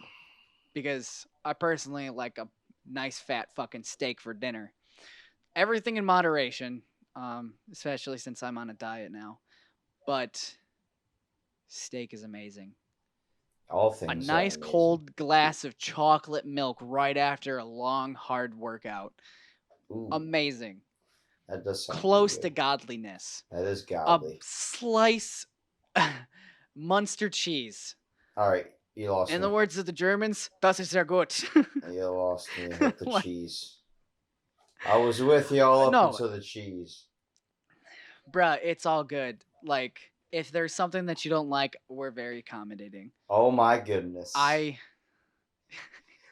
because I personally like a nice fat fucking steak for dinner. Everything in moderation, especially since I'm on a diet now. But steak is amazing. All A things are nice amazing. cold glass of chocolate milk right after a long, hard workout. Ooh, Amazing. that does sound pretty Close to good. godliness. That is A godly. slice Munster cheese. All right, you lost In me. the words of the Germans, das ist sehr gut. You lost me with the Like, cheese. I was with you all up no, until the cheese. bruh, it's all good. Like, if there's something that you don't like, we're very accommodating. Oh my goodness.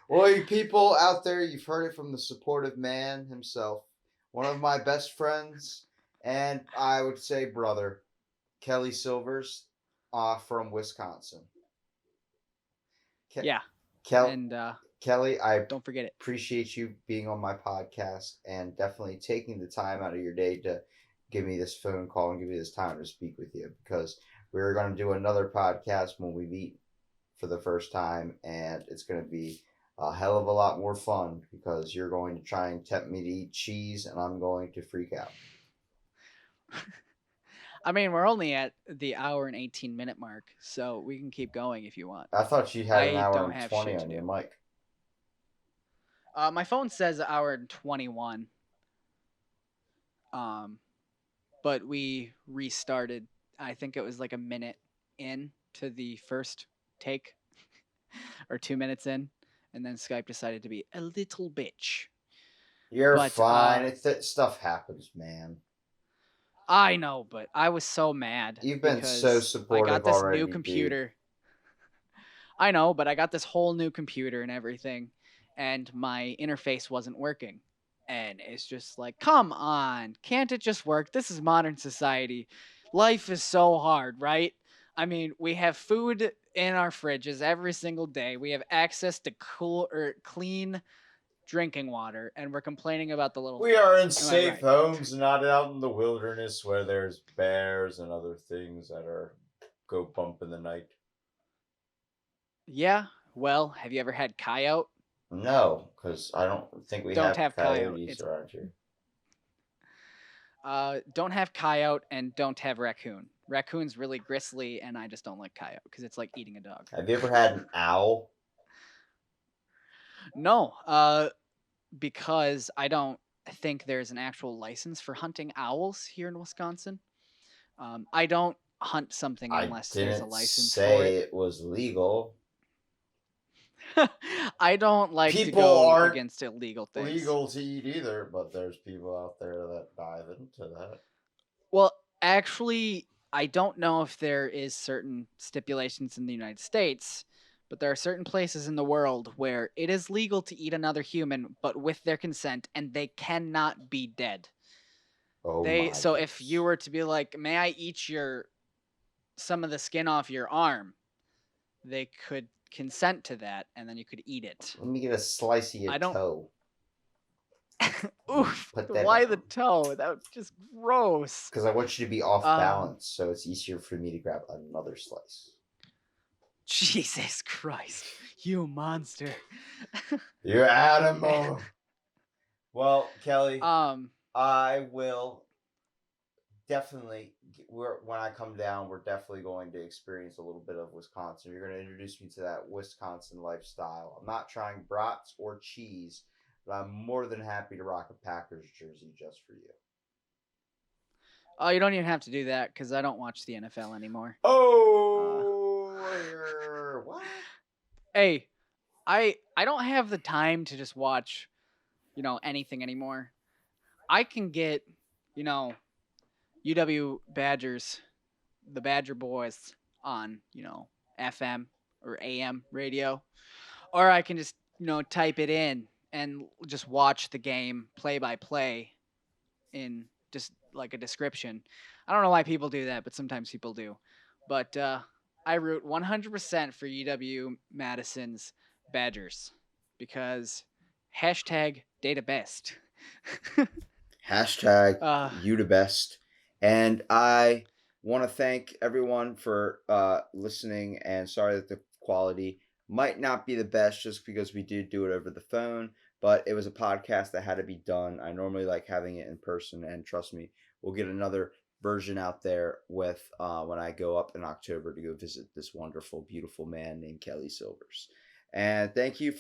Well, you people out there, you've heard it from the supportive man himself. One of my best friends, and I would say brother, Kelly Silvers, from Wisconsin. Yeah. Kel- And Kelly, I don't forget it. appreciate you being on my podcast and definitely taking the time out of your day to give me this phone call and give me this time to speak with you, because we're going to do another podcast when we meet for the first time, and it's going to be a hell of a lot more fun because you're going to try and tempt me to eat cheese and I'm going to freak out. I mean, we're only at the hour and 18-minute mark, so we can keep going if you want. I thought you had an I hour don't and have 20 shit to on your do. mic. My phone says hour and 21. But we restarted I think it was like a minute in to the first take or 2 minutes in, and then Skype decided to be a little bitch. You're But fine. It's that stuff happens, man. I know, but I was so mad You've been so because I got supportive this new already, dude. computer. I know, but I got this whole new computer and everything, and my interface wasn't working. And it's just like, come on, can't it just work? This is modern society. Life is so hard, right? I mean, we have food in our fridges every single day. We have access to cool or clean drinking water, and we're complaining about the little We things. are in Am I safe right? homes, not out in the wilderness where there's bears and other things that go bump in the night. Yeah. Well, have you ever had coyote? No, because I don't think we Don't have have coyote. coyotes It's around here. don't have coyote and don't have raccoon. Raccoon's really gristly, and I just don't like coyote because it's like eating a dog. Have you ever had an owl? No, because I don't think there's an actual license for hunting owls here in Wisconsin. I don't hunt something I unless there's a didn't license for say it. it was legal. I don't like to People go aren't against illegal things. legal to eat either, but there's people out there that dive into that. Well, actually, I don't know if there is certain stipulations in the United States, but there are certain places in the world where it is legal to eat another human, but with their consent, and they cannot be dead. Oh They my so if you goodness. were to be like, "May I eat some of the skin off your arm?" They could consent to that, and then you could eat it. Let me get a slice of your I don't. toe. Oof! Put that Why the down. toe? That was just gross. Because I want you to be off Um, balance, so it's easier for me to grab another slice. Jesus Christ, you monster. You animal. Well, Kelly, um, I will definitely. When I come down, we're definitely going to experience a little bit of Wisconsin. You're going to introduce me to that Wisconsin lifestyle. I'm not trying brats or cheese, but I'm more than happy to rock a Packers jersey just for you. oh, you don't even have to do that because I don't watch the NFL anymore. Oh, what? Hey, I don't have the time to just watch, anything anymore. I can get, UW Badgers, the Badger Boys on, FM or AM radio, or I can just, type it in and just watch the game play by play in just like a description. I don't know why people do that, but sometimes people do. But I root 100% for UW Madison's Badgers because hashtag data best. Hashtag uh, you the best. And I want to thank everyone for listening. And sorry that the quality might not be the best just because we did do it over the phone, but it was a podcast that had to be done. I normally like having it in person, and trust me, we'll get another version out there with when I go up in October to go visit this wonderful, beautiful man named Kelly Silvers. And thank you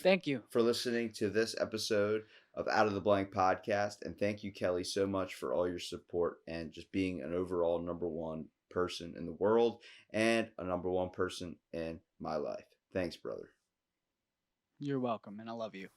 for listening to this episode of Out of the Blank podcast. And thank you, Kelly, so much for all your support and just being an overall number one person in the world and a number one person in my life. Thanks, brother. You're welcome, and I love you.